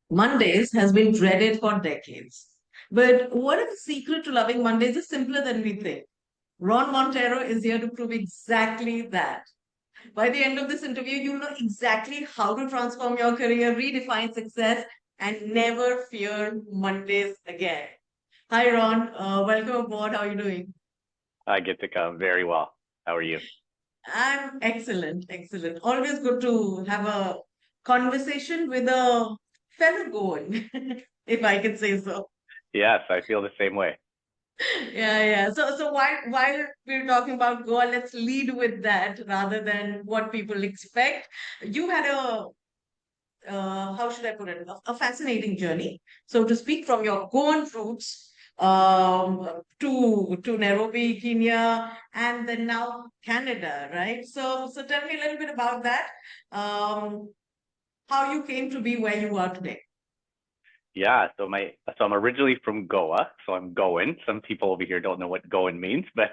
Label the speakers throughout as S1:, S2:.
S1: Mondays has been dreaded for decades. But what if the secret to loving Mondays is simpler than we think? Ron Monteiro is here to prove exactly that. By the end of this interview, you'll know exactly how to transform your career, redefine success, and never fear Mondays again. Hi, Ron. Welcome aboard. How are you doing?
S2: Hi, Geetika. Very well. How are you?
S1: I'm excellent, excellent. Always good to have a conversation with a fellow Goan, if I can say so.
S2: Yes, I feel the same way.
S1: Yeah, yeah. So while we're talking about Goa, let's lead with that rather than what people expect. You had a how should I put it? A fascinating journey, so to speak, from your Goan roots to Nairobi, Kenya, and then now Canada, right? So tell me a little bit about that. Um, how you came to be where you are today.
S2: Yeah, so I'm originally from Goa, so I'm Goan. Some people over here don't know what Goan means, but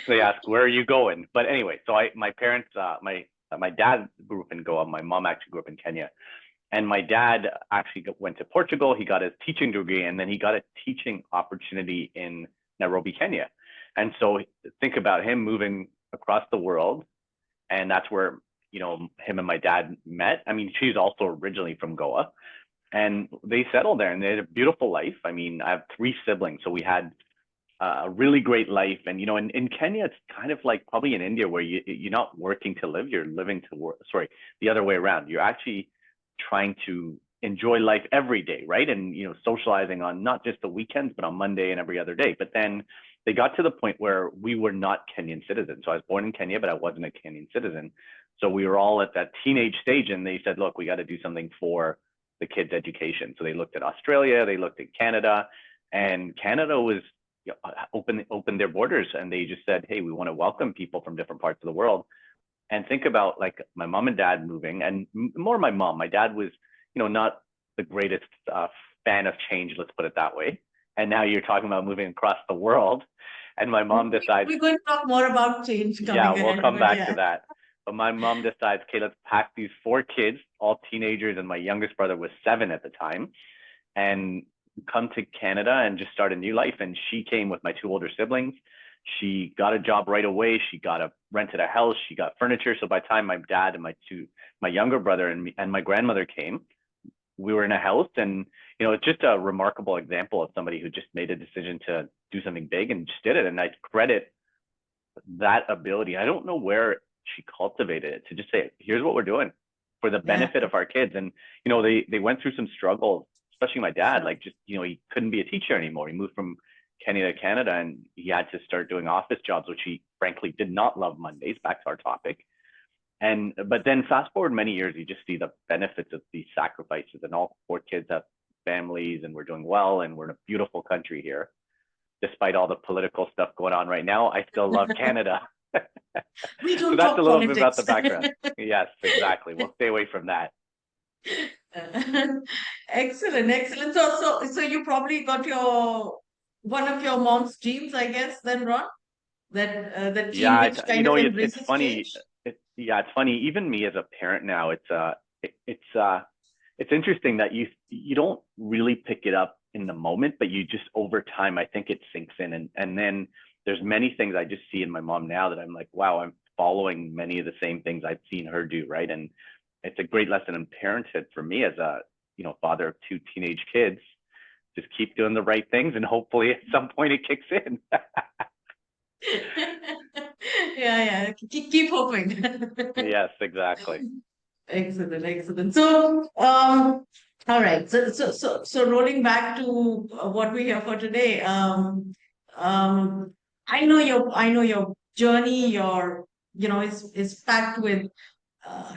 S2: they ask where are you going? But anyway, so I my parents my dad grew up in Goa, my mom actually grew up in Kenya. And my dad actually went to Portugal. He got his teaching degree, and then he got a teaching opportunity in Nairobi, Kenya. And so think about him moving across the world, and that's where him and my dad met. I mean, she's also originally from Goa, and they settled there, and they had a beautiful life. I mean, I have three siblings, so we had a really great life. And in Kenya, it's kind of like probably in India where you're not working to live, you're living to work. Sorry, the other way around. You're actually trying to enjoy life every day, right? And socializing on not just the weekends, but on Monday and every other day. But then they got to the point where we were not Kenyan citizens. So I was born in Kenya, but I wasn't a Kenyan citizen. So we were all at that teenage stage, and they said, "Look, we got to do something for the kids' education." So they looked at Australia, they looked at Canada, and Canada was opened their borders, and they just said, "Hey, we want to welcome people from different parts of the world." And think about like my mom and dad moving, and more my mom. My dad was, not the greatest fan of change, let's put it that way. And now you're talking about moving across the world, and my mom decides,
S1: We're going to talk more about change
S2: yeah,
S1: coming
S2: we'll
S1: ahead,
S2: come
S1: but
S2: back to
S1: yeah.
S2: that. But my mom decides, okay, let's pack these four kids, all teenagers, and my youngest brother was 7 at the time, and come to Canada and just start a new life. And she came with my two older siblings. She got a job right away. She got a rented a house. She got furniture. So by the time my dad and my younger brother and my grandmother came, we were in a house. And it's just a remarkable example of somebody who just made a decision to do something big and just did it. And I credit that ability. I don't know where she cultivated it to just say, here's what we're doing for the
S1: Yeah,
S2: benefit of our kids. And they went through some struggles, especially my dad.
S1: sure.
S2: Like, just he couldn't be a teacher anymore. He moved from Kenya to Canada, and he had to start doing office jobs, which he frankly did not love. Mondays, back to our topic. And but then fast forward many years, you just see the benefits of these sacrifices, and all four kids have families, and we're doing well, and we're in a beautiful country here despite all the political stuff going on right now. I still love Canada.
S1: We
S2: So
S1: don't
S2: that's a
S1: talk
S2: little bit about
S1: politics.
S2: the background. Yes, exactly. We'll stay away from that.
S1: Excellent, excellent. So you probably got your one of your mom's genes, I guess, then, Ron, that gene
S2: Yeah,
S1: which kind of
S2: it's
S1: embraces
S2: funny.
S1: change.
S2: Yeah, it's funny. Even me as a parent now, it's interesting that you don't really pick it up in the moment, but you just over time, I think it sinks in, and then there's many things I just see in my mom now that I'm like, wow, I'm following many of the same things I've seen her do, right? And it's a great lesson in parenthood for me as a father of two teenage kids. Just keep doing the right things, and hopefully at some point it kicks in.
S1: Yeah, yeah. Keep hoping.
S2: Yes, exactly.
S1: Excellent, excellent. All right. So rolling back to what we're here for today. I know your journey, is packed with, a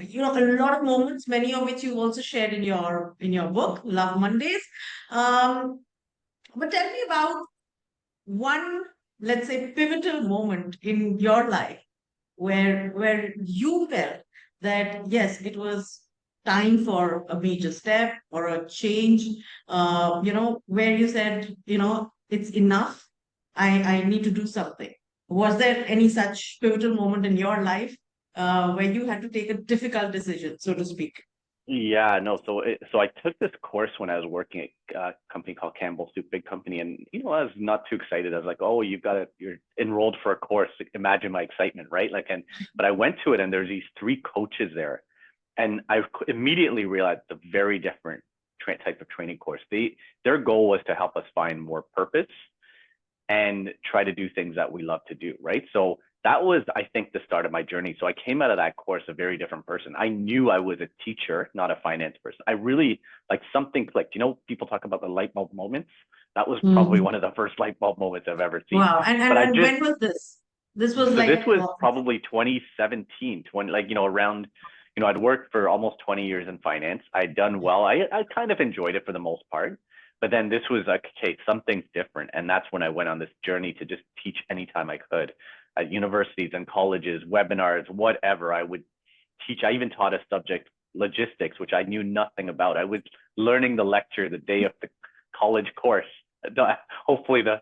S1: lot of moments, many of which you also shared in your book, Love Mondays. Um, but tell me about one, let's say, pivotal moment in your life where you felt that yes, it was time for a major step or a change, where you said, it's enough. I need to do something. Was there any such pivotal moment in your life where you had to take a difficult decision, so to speak?
S2: Yeah, no. So I took this course when I was working at a company called Campbell Soup, big company, and I was not too excited. I was like, oh, you're enrolled for a course. Imagine my excitement, right? But I went to it, and there's these three coaches there, and I immediately realized it's a very different type of training course. Their goal was to help us find more purpose and try to do things that we love to do, right? So that was, I think, the start of my journey. So I came out of that course a very different person. I knew I was a teacher, not a finance person. I really like something clicked. People talk about the light bulb moments. That was probably
S1: Mhm.
S2: one of the first light bulb moments I've ever seen.
S1: Wow. And,
S2: But
S1: and
S2: I
S1: and
S2: just,
S1: when was this? This was
S2: so this
S1: like,
S2: was probably 2017, around, I'd worked for almost 20 years in finance. I'd done well. I kind of enjoyed it for the most part. But then this was like, okay, something's different. And that's when I went on this journey to just teach anytime I could at universities and colleges, webinars, whatever. I would teach. I even taught a subject, logistics, which I knew nothing about. I was learning the lecture the day of the college course. Hopefully the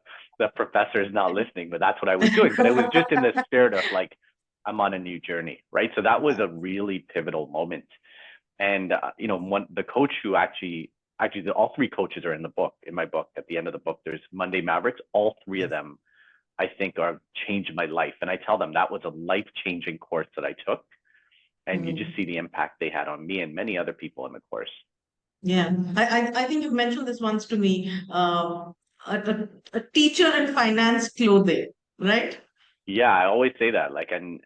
S2: professor is not listening, but that's what I was doing. But it was just in the spirit of like, I'm on a new journey, right? So that was a really pivotal moment. And the coach who all three coaches are in the book, in my book. At the end of the book, there's Monday Mavericks. All three of them, I think, are changed my life. And I tell them that was a life-changing course that I took. And you just
S1: Mhm.
S2: see the impact they had on me and many other people in the course.
S1: Yeah, I think you've mentioned this once to me. A teacher in finance clothing, right?
S2: Yeah, I always say that. Like, and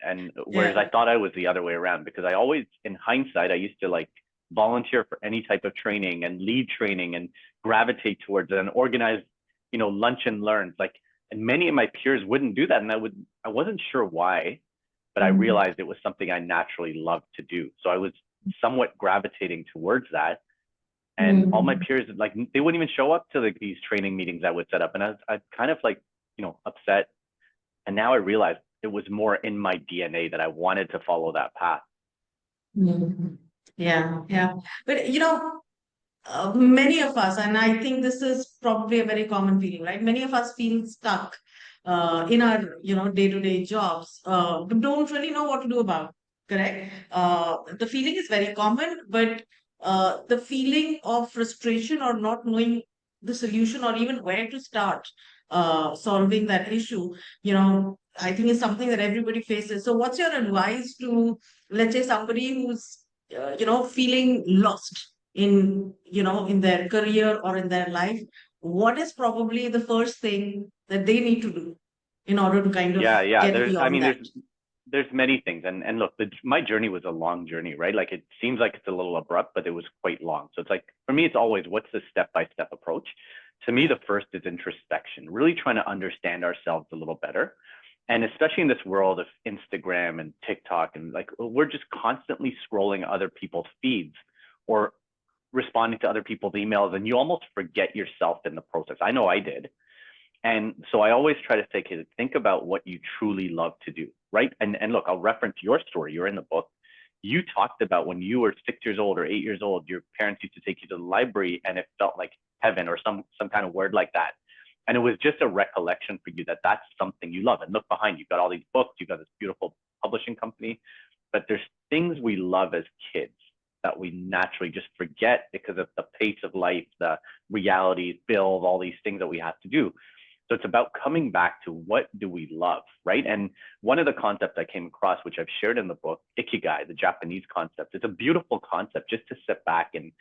S2: whereas
S1: Yeah.
S2: I thought I was the other way around, because I always, in hindsight, I used to like volunteer for any type of training and lead training and gravitate towards it and organize, lunch and learns. Like, and many of my peers wouldn't do that, and I wasn't sure why, but I
S1: Mhm.
S2: realized it was something I naturally loved to do. So I was somewhat gravitating towards that. And all my
S1: Mhm.
S2: peers, like, they wouldn't even show up to like these training meetings I would set up, and I kind of like, upset. And now I realize it was more in my DNA that I wanted to follow that path.
S1: Mhm. Yeah, yeah. But many of us, and I think this is probably a very common feeling, right? Many of us feel stuck in our, day-to-day jobs, but don't really know what to do about. Correct? The feeling is very common, but the feeling of frustration or not knowing the solution or even where to start solving that issue, I think is something that everybody faces. So, what's your advice to, let's say, somebody who's, feeling lost in their career or in their life? What is probably the first thing that they need to do in order to kind of
S2: Yeah, yeah.
S1: get
S2: I
S1: beyond
S2: mean,
S1: that?
S2: there's many things, and look, my journey was a long journey, right? Like, it seems like it's a little abrupt, but it was quite long. So it's like, for me, it's always, what's the step by step approach? To me, the first is introspection, really trying to understand ourselves a little better. And especially in this world of Instagram and TikTok, and like, we're just constantly scrolling other people's feeds or responding to other people's emails, and you almost forget yourself in the process. I know I did. And so I always try to say, okay, think about what you truly love to do, right? And look, I'll reference your story. You're in the book. You talked about when you were 6 years old or 8 years old, your parents used to take you to the library, and it felt like heaven, or some kind of word like that. And it was just a recollection for you that that's something you love. And look behind you, you've got all these books, you've got this beautiful publishing company, but there's things we love as kids that we naturally just forget because of the pace of life, the realities, bills, all these things that we have to do. So it's about coming back to what do we love, right? And one of the concepts I came across, which I've shared in the book, Ikigai, the Japanese concept, it's a beautiful concept just to sit back and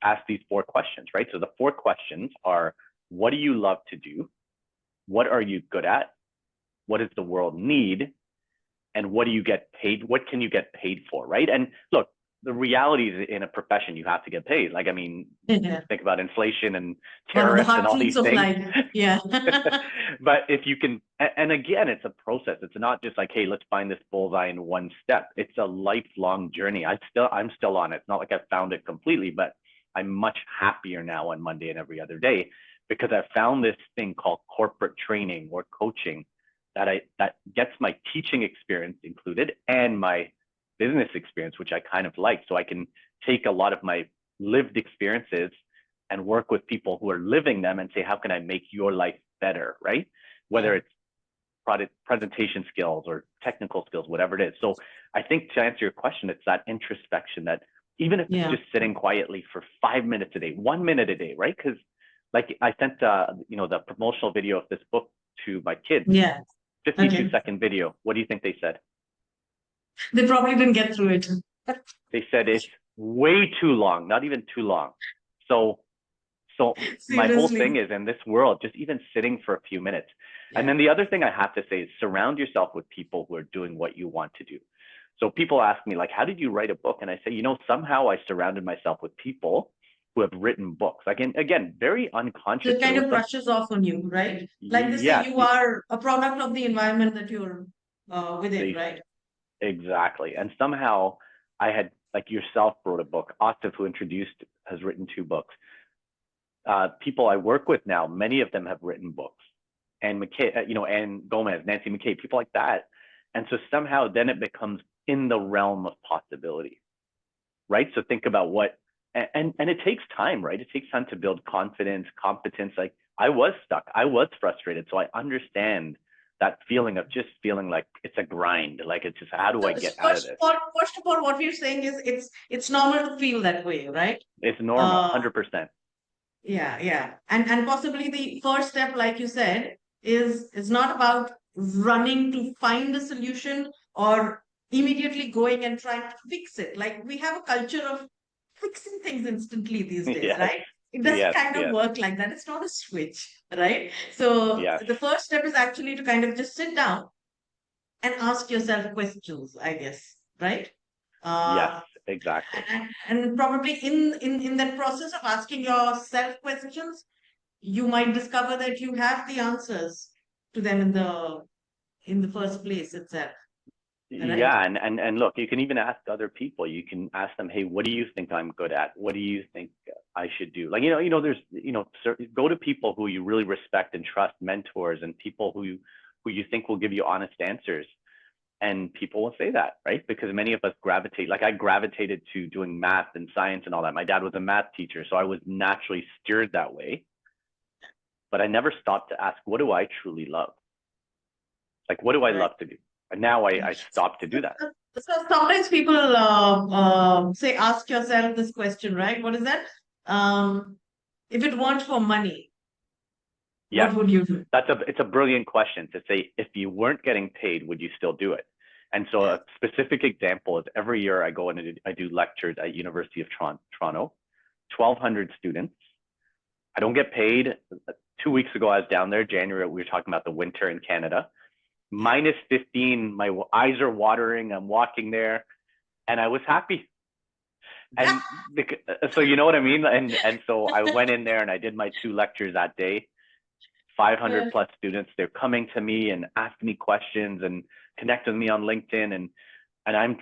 S2: ask these four questions, right? So the four questions are, what do you love to do? What are you good at? What does the world need? And what do you get paid? What can you get paid for, right? And look, the reality is, in a profession, you have to get paid. Like, I mean,
S1: Yeah.
S2: think about inflation and
S1: One of the
S2: tariffs and
S1: hard
S2: all
S1: truths
S2: these
S1: of
S2: things.
S1: life. Yeah.
S2: But if you can, and again, it's a process. It's not just like, hey, let's find this bullseye in one step. It's a lifelong journey. I'm still on it. It's not like I've found it completely, but I'm much happier now on Monday and every other day, because I found this thing called corporate training or coaching that gets my teaching experience included and my business experience, which I kind of like. So I can take a lot of my lived experiences and work with people who are living them and say, how can I make your life better, right? Whether
S1: Yeah.
S2: it's product presentation skills or technical skills, whatever it is. So I think, to answer your question, it's that introspection, that even if it's
S1: Yeah.
S2: just sitting quietly for 5 minutes a day, 1 minute a day, right? Because like I sent, the promotional video of this book to my kids,
S1: Yeah.
S2: 52
S1: Okay.
S2: second video. What do you think they said?
S1: They probably didn't get through it.
S2: They said it's way too long, not even too long. So, so my whole thing
S1: Seriously.
S2: is in this world, just even sitting for a few minutes. And
S1: Yeah.
S2: then the other thing I have to say is surround yourself with people who are doing what you want to do. So people ask me like, how did you write a book? And I say, somehow I surrounded myself with people who have written books. Again, very
S1: So it
S2: unconsciously.
S1: kind
S2: It was
S1: of
S2: some,
S1: brushes off on you, right? Like they say,
S2: yes,
S1: you are a product of the environment that you're within,
S2: they
S1: right?
S2: exactly. And somehow I had like yourself wrote a book. Asif, who introduced, has written 2 books. People I work with now, many of them have written books, and McKay, and Gomez, Nancy McKay, people like that. And so somehow then it becomes in the realm of possibility, right? So think about what, and it takes time, right? It takes time to build confidence, competence. Like I was stuck, I was frustrated, so I understand that feeling of just feeling like it's a grind, like it's just how do I
S1: So
S2: get out of this?
S1: first of all, what we're saying is it's normal to feel that way, right?
S2: It's normal,
S1: Uh,
S2: 100%.
S1: yeah, yeah. And possibly the first step, like you said, is not about running to find a solution or immediately going and trying to fix it. Like we have a culture of fixing things instantly these days,
S2: Yes,
S1: right? It doesn't
S2: yes,
S1: kind of
S2: yes,
S1: work like that. It's not a switch, right? So
S2: yes,
S1: the first step is actually to kind of just sit down and ask yourself questions, I guess, right?
S2: yes,
S1: Uh,
S2: exactly.
S1: and probably in that process of asking yourself questions, you might discover that you have the answers to them in the first place itself, right?
S2: Yeah, and look, you can even ask other people. You can ask them, "Hey, what do you think I'm good at? What do you think I should do?" Like, there's, go to people who you really respect and trust, mentors, and people who you think will give you honest answers. And people will say that, right? Because many of us gravitate, like I gravitated to doing math and science and all that. My dad was a math teacher, so I was naturally steered that way. But I never stopped to ask, what do I truly love? Like, what do I
S1: Right.
S2: love to do? And now I stopped to do that.
S1: So sometimes people say, ask yourself this question, right? What is that? Um, if it weren't for money,
S2: Yes,
S1: what would you do?
S2: it's a brilliant question to say, if you weren't getting paid, would you still do it? And so
S1: Yeah.
S2: a specific example is every year I go and I do lectures at University of Toronto, 1,200 students. I don't get paid. 2 weeks ago, I was down there, January, we were talking about the winter in Canada.
S1: Yeah.
S2: -15, my eyes are watering. I'm walking there and I was happy. And so, you know what I mean? And so I went in there and I did my 2 lectures that day. 500
S1: Yeah.
S2: plus students, they're coming to me and asking me questions and connect with me on LinkedIn. And I'm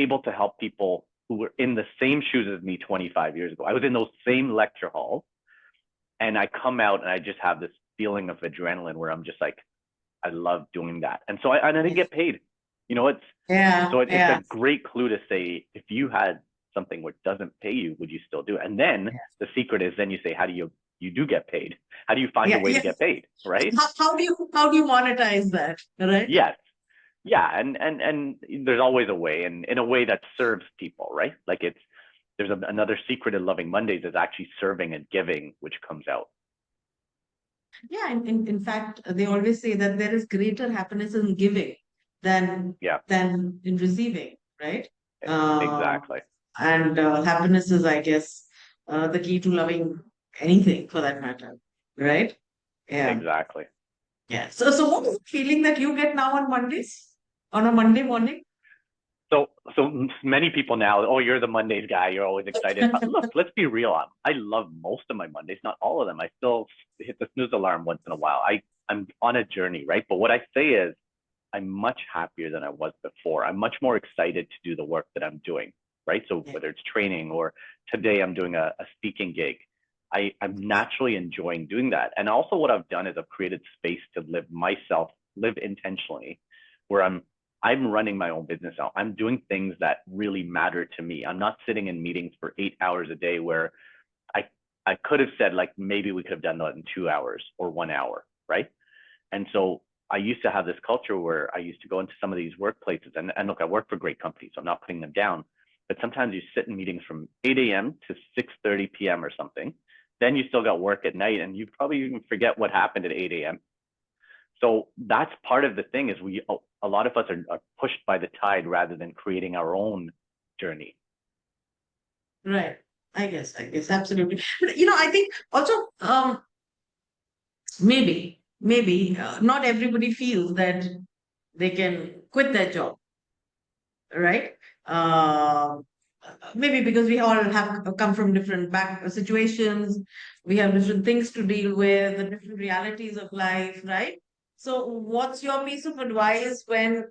S2: able to help people who were in the same shoes as me 25 years ago. I was in those same lecture halls, and I come out and I just have this feeling of adrenaline where I'm just like, I love doing that. And so I didn't get paid. It's
S1: Yeah.
S2: so it's a
S1: Yeah.
S2: great clue to say, if you had something which doesn't pay you, would you still do it? And then the secret is, then you say, how do you do get paid? How do you find a
S1: Yeah.
S2: way to
S1: Yeah.
S2: get paid? Right?
S1: How do you monetize that? Right?
S2: Yes. Yeah. And there's always a way, and in a way that serves people, right? Like there's another secret in loving Mondays is actually serving and giving, which comes out.
S1: Yeah. In fact, they always say that there is greater happiness in giving than
S2: Yeah,
S1: in receiving, right? Uh,
S2: exactly.
S1: and happiness is, I guess, the key to loving anything for that matter, right? Yeah.
S2: Exactly.
S1: Yeah. So what is the feeling that you get now on Mondays? On a Monday morning?
S2: So many people now, oh, you're the Mondays guy. You're always excited. Look, let's be real. I love most of my Mondays, not all of them. I still hit the snooze alarm once in a while. I'm on a journey, right? But what I say is, I'm much happier than I was before. I'm much more excited to do the work that I'm doing, right? So
S1: Yeah.
S2: whether it's training or today I'm doing a speaking gig, I'm naturally enjoying doing that. And also what I've done is I've created space to live intentionally, where I'm running my own business now. I'm doing things that really matter to me. I'm not sitting in meetings for 8 hours a day where I I could have said, like, maybe we could have done that in 2 hours or 1 hour, right? And so I used to have this culture where I used to go into some of these workplaces, and look, I work for great companies, so I'm not putting them down. but sometimes you sit in meetings from 8 a.m. to 6:30 p.m. or something. Then you still got work at night, and you probably even forget what happened at 8 a.m. So that's part of the thing is a lot of us are pushed by the tide rather than creating our own journey.
S1: Right. I guess, absolutely. But, I think also, maybe not everybody feels that they can quit their job, right? Um, Maybe because we all have come from different back situations, we have different things to deal with, the different realities of life, right? So, what's your piece of advice when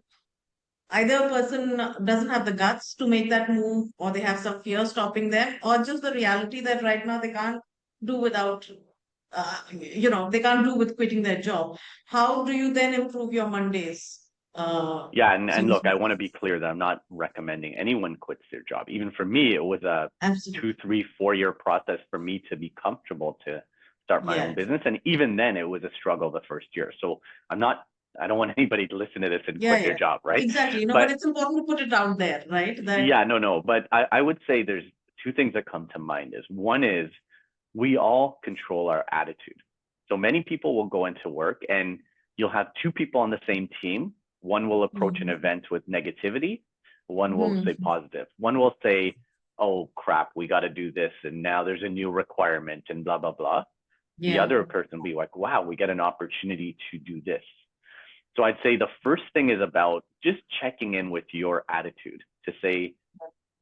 S1: either a person doesn't have the guts to make that move, or they have some fear stopping them, or just the reality that right now they can't do without, they can't do with quitting their job? How do you then improve your Mondays?
S2: Yeah,
S1: So
S2: and
S1: to
S2: look, I
S1: speak?
S2: want to be clear that I'm not recommending anyone quits their job. Even for me, it was a
S1: Absolutely.
S2: 2, 3, 4 year process for me to be comfortable to start my own
S1: Yeah.
S2: business. And even then, it was a struggle the first year. So I don't want anybody to listen to this and
S1: Yeah,
S2: quit their
S1: yeah.
S2: job, right?
S1: Exactly. But
S2: But
S1: it's important to put it out there, right? That
S2: yeah, no. But I would say there's two things that come to mind is one is we all control our attitude. So many people will go into work and you'll have two people on the same team. One will approach an
S1: Mhm.
S2: event with negativity. One will say
S1: Mhm.
S2: positive. One will say, oh crap, we got to do this. And now there's a new requirement and blah, blah, blah. The
S1: Yeah.
S2: other person will be like, wow, we get an opportunity to do this. So I'd say the first thing is about just checking in with your attitude to say,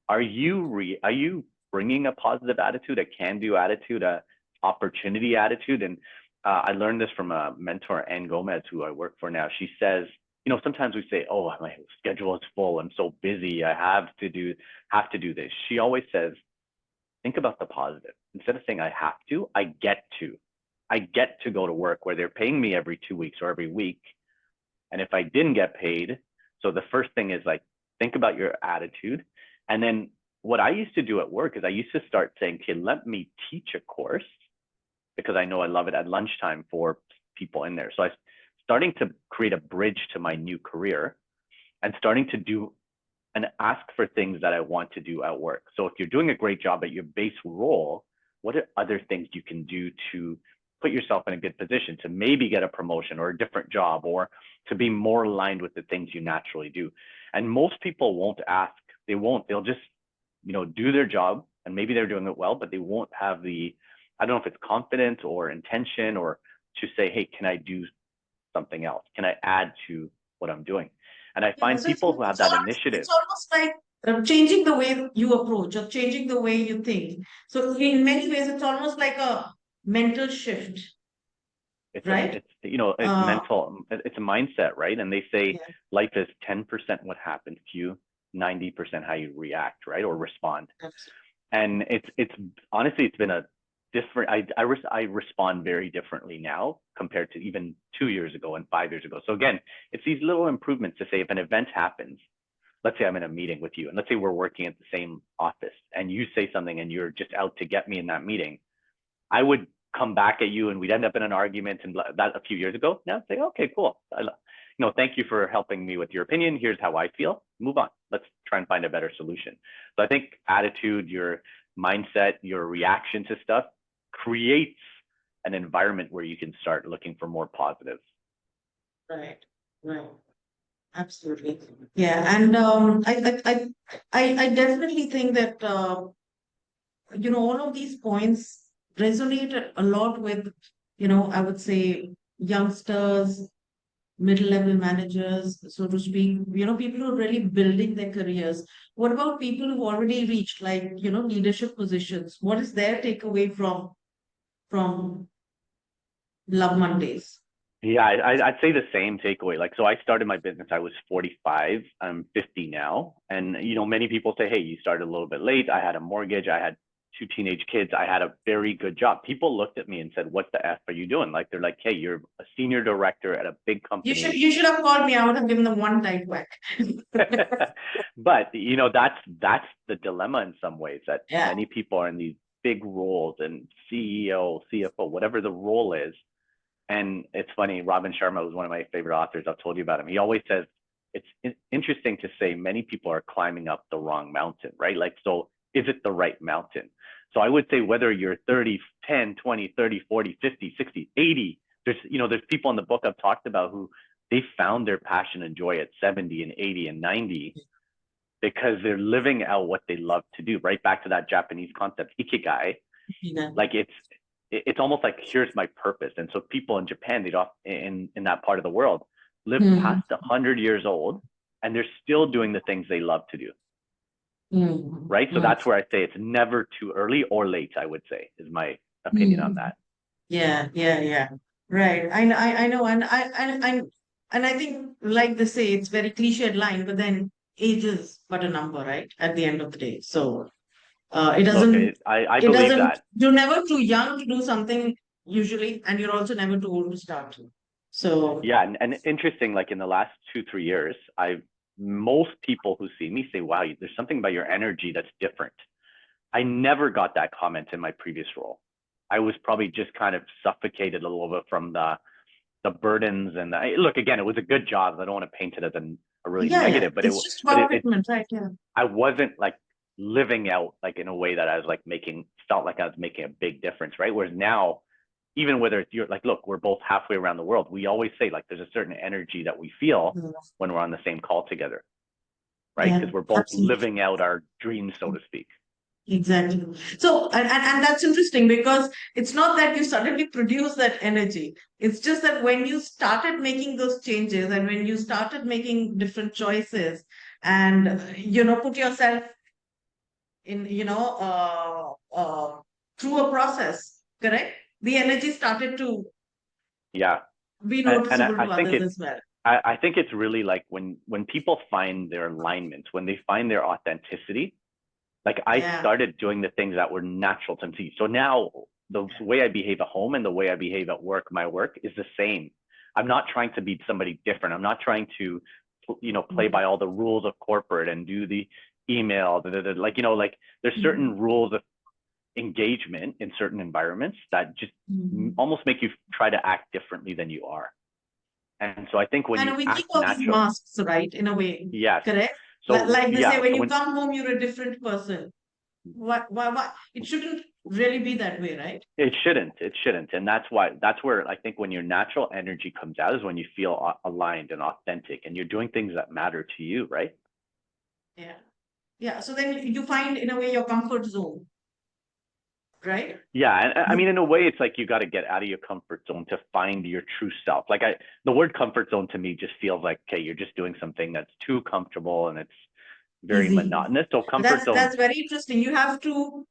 S2: are you bringing a positive attitude, a can-do attitude, a opportunity attitude? And I learned this from a mentor, Ann Gomez, who I work for now. She says, sometimes we say, "Oh, my schedule is full. I'm so busy. I have to do this." She always says, "Think about the positive. Instead of saying I have to, I get to. I get to go to work where they're paying me every 2 weeks or every week. And if I didn't get paid, so the first thing is like, think about your attitude. And then what I used to do at work is I used to start saying, okay, let me teach a course because I know I love it at lunchtime for people in there. So I starting to create a bridge to my new career and starting to do and ask for things that I want to do at work. So if you're doing a great job at your base role, what are other things you can do to put yourself in a good position to maybe get a promotion or a different job or to be more aligned with the things you naturally do? And most people won't ask. They won't. They'll just, do their job and maybe they're doing it well, but they won't have I don't know if it's confidence or intention or to say, hey, can I do something else? Can I add to what I'm doing? And I
S1: Yeah.
S2: find
S1: So
S2: people who have that initiative.
S1: it's almost like changing the way you approach or changing the way you think. So in many ways, it's almost like a mental shift, right?
S2: It's
S1: Uh,
S2: mental, it's a mindset, right? And they say
S1: yeah.
S2: life is 10% what happens to you, 90% how you react, right? Or respond.
S1: Absolutely.
S2: And it's honestly, it's been a different, I respond very differently now compared to even 2 years ago and 5 years ago. So again, it's these little improvements to say if an event happens, let's say I'm in a meeting with you and let's say we're working at the same office and you say something and you're just out to get me in that meeting, I would come back at you and we'd end up in an argument and that a few years ago. Now say, okay, cool. Thank you for helping me with your opinion. Here's how I feel. Move on. Let's try and find a better solution. So I think attitude, your mindset, your reaction to stuff creates an environment where you can start looking for more positives.
S1: Right. Right. Absolutely. Yeah. And I definitely think that all of these points resonate a lot with, I would say youngsters, middle-level managers, so to speak, people who are really building their careers. What about people who've already reached, like, leadership positions? What is their takeaway from Love Mondays?
S2: Yeah, I'd say the same takeaway. Like, so I started my business, I was 45, I'm 50 now. And, many people say, hey, you started a little bit late. I had a mortgage, I had two teenage kids, I had a very good job. People looked at me and said, what the F are you doing? Like, they're like, hey, you're a senior director at a big
S1: You should
S2: company.
S1: you should have called me. I would have given them one tight whack.
S2: But, that's the dilemma in some ways that
S1: Yeah.
S2: many people are in these big roles and CEO, CFO, whatever the role is. And it's funny, Robin Sharma was one of my favorite authors. I've told you about him. He always says, it's interesting to say many people are climbing up the wrong mountain, right? Like, so is it the right mountain? So I would say whether you're 30, 10, 20, 30, 40, 50, 60, 80, there's people in the book I've talked about who they found their passion and joy at 70 and 80 and 90 because they're living out what they love to do, right? Back to that Japanese concept, ikigai.
S1: Yeah.
S2: Like it's almost like here's my purpose. And so people in Japan, they don't in that part of the world live
S1: Mm,
S2: past 100 years old and they're still doing the things they love to do, right? So
S1: mm,
S2: that's where I say it's never too early or late, I would say, is my opinion on
S1: mm.
S2: that.
S1: Yeah, yeah, yeah. Right. I know, and I think, like they say, it's very cliched line, but then age is but a number, right? At the end of the day, so it
S2: Look,
S1: doesn't,
S2: I
S1: it
S2: believe
S1: doesn't.
S2: that.
S1: You're never too young to do something usually, and you're also never too old to start. So
S2: Yeah, and interesting, like in the last 2 3 years, I most people who see me say, wow, there's something about your energy that's different. I never got that comment in my previous role. I was probably just kind of suffocated a little bit from the burdens and look, again, it was a good job. I don't want to paint it as a really
S1: yeah, yeah,
S2: negative, but
S1: it's just
S2: but
S1: about fitment, right? Yeah.
S2: I wasn't like living out like in a way that I was like felt like I was making a big difference, right? Whereas now, even whether it's you're like, look, we're both halfway around the world. We always say like there's a certain energy that we feel
S1: Mm.
S2: when we're on the same call together, right?
S1: Yeah,
S2: Because we're both
S1: absolutely.
S2: living out our dreams, so to speak.
S1: Exactly. So, and that's interesting because it's not that you suddenly produce that energy. It's just that when you started making those changes and when you started making different choices and, put yourself in, through a process, correct? The energy started to
S2: Yeah,
S1: be
S2: and
S1: noticeable
S2: I
S1: to
S2: think
S1: others as well.
S2: I think it's really like when people find their alignment, when they find their authenticity. Like I
S1: Yeah.
S2: started doing the things that were natural to me. So now the way I behave at home and the way I behave at work, my work is the same. I'm not trying to be somebody different. I'm not trying to, play
S1: Mhm.
S2: by all the rules of corporate and do the email, like, like there's
S1: Mhm.
S2: certain rules of engagement in certain environments that just
S1: Mhm.
S2: almost make you try to act differently than you are. And so I think when you
S1: And we keep
S2: act
S1: all these
S2: natural,
S1: masks, right, in a way,
S2: yes.
S1: correct?
S2: So
S1: Like they say,
S2: yeah,
S1: when
S2: so
S1: you
S2: when
S1: come home, you're a different person. Why? It shouldn't really be that way, right?
S2: it shouldn't, and that's where I think when your natural energy comes out is when you feel aligned and authentic, and you're doing things that matter to you, right?
S1: Yeah. Yeah. So then you find, in a way, your comfort zone, right?
S2: Yeah, and I
S1: You,
S2: mean, in a way, it's like you got to get out of your comfort zone to find your true self. Like the word comfort zone to me just feels like, okay, you're just doing something that's too comfortable and it's very
S1: easy.
S2: monotonous. So comfort zone
S1: That's very interesting. You have to,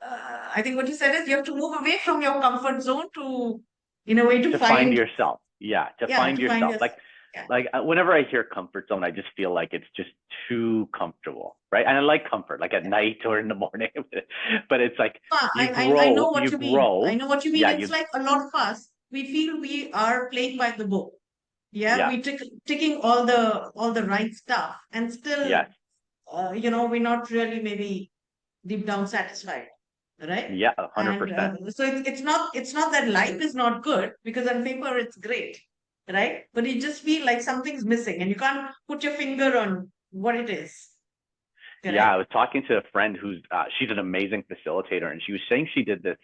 S1: I think what you said is you have to move away from your comfort zone to, in a way, to
S2: to find
S1: find,
S2: yourself. Yeah, to
S1: yeah,
S2: find
S1: to find
S2: yourself.
S1: your, yeah.
S2: Like whenever I hear comfort zone, I just feel like it's just too comfortable, right? And I like comfort, like at night or in the morning, but it's like
S1: I know what
S2: you
S1: you mean. I
S2: grow.
S1: know what you mean.
S2: Yeah,
S1: It's like a lot of us. We feel we are playing by the book. Yeah,
S2: yeah,
S1: we ticking all the right stuff, and still,
S2: yes,
S1: we're not really maybe deep down satisfied, right?
S2: yeah, hundred
S1: And
S2: percent.
S1: so it's not that life is not good because on paper it's great, right? But you just feel like something's missing, and you can't put your finger on what it is,
S2: Yeah, I
S1: correct?
S2: was talking to a friend who's she's an amazing facilitator, and she was saying she did this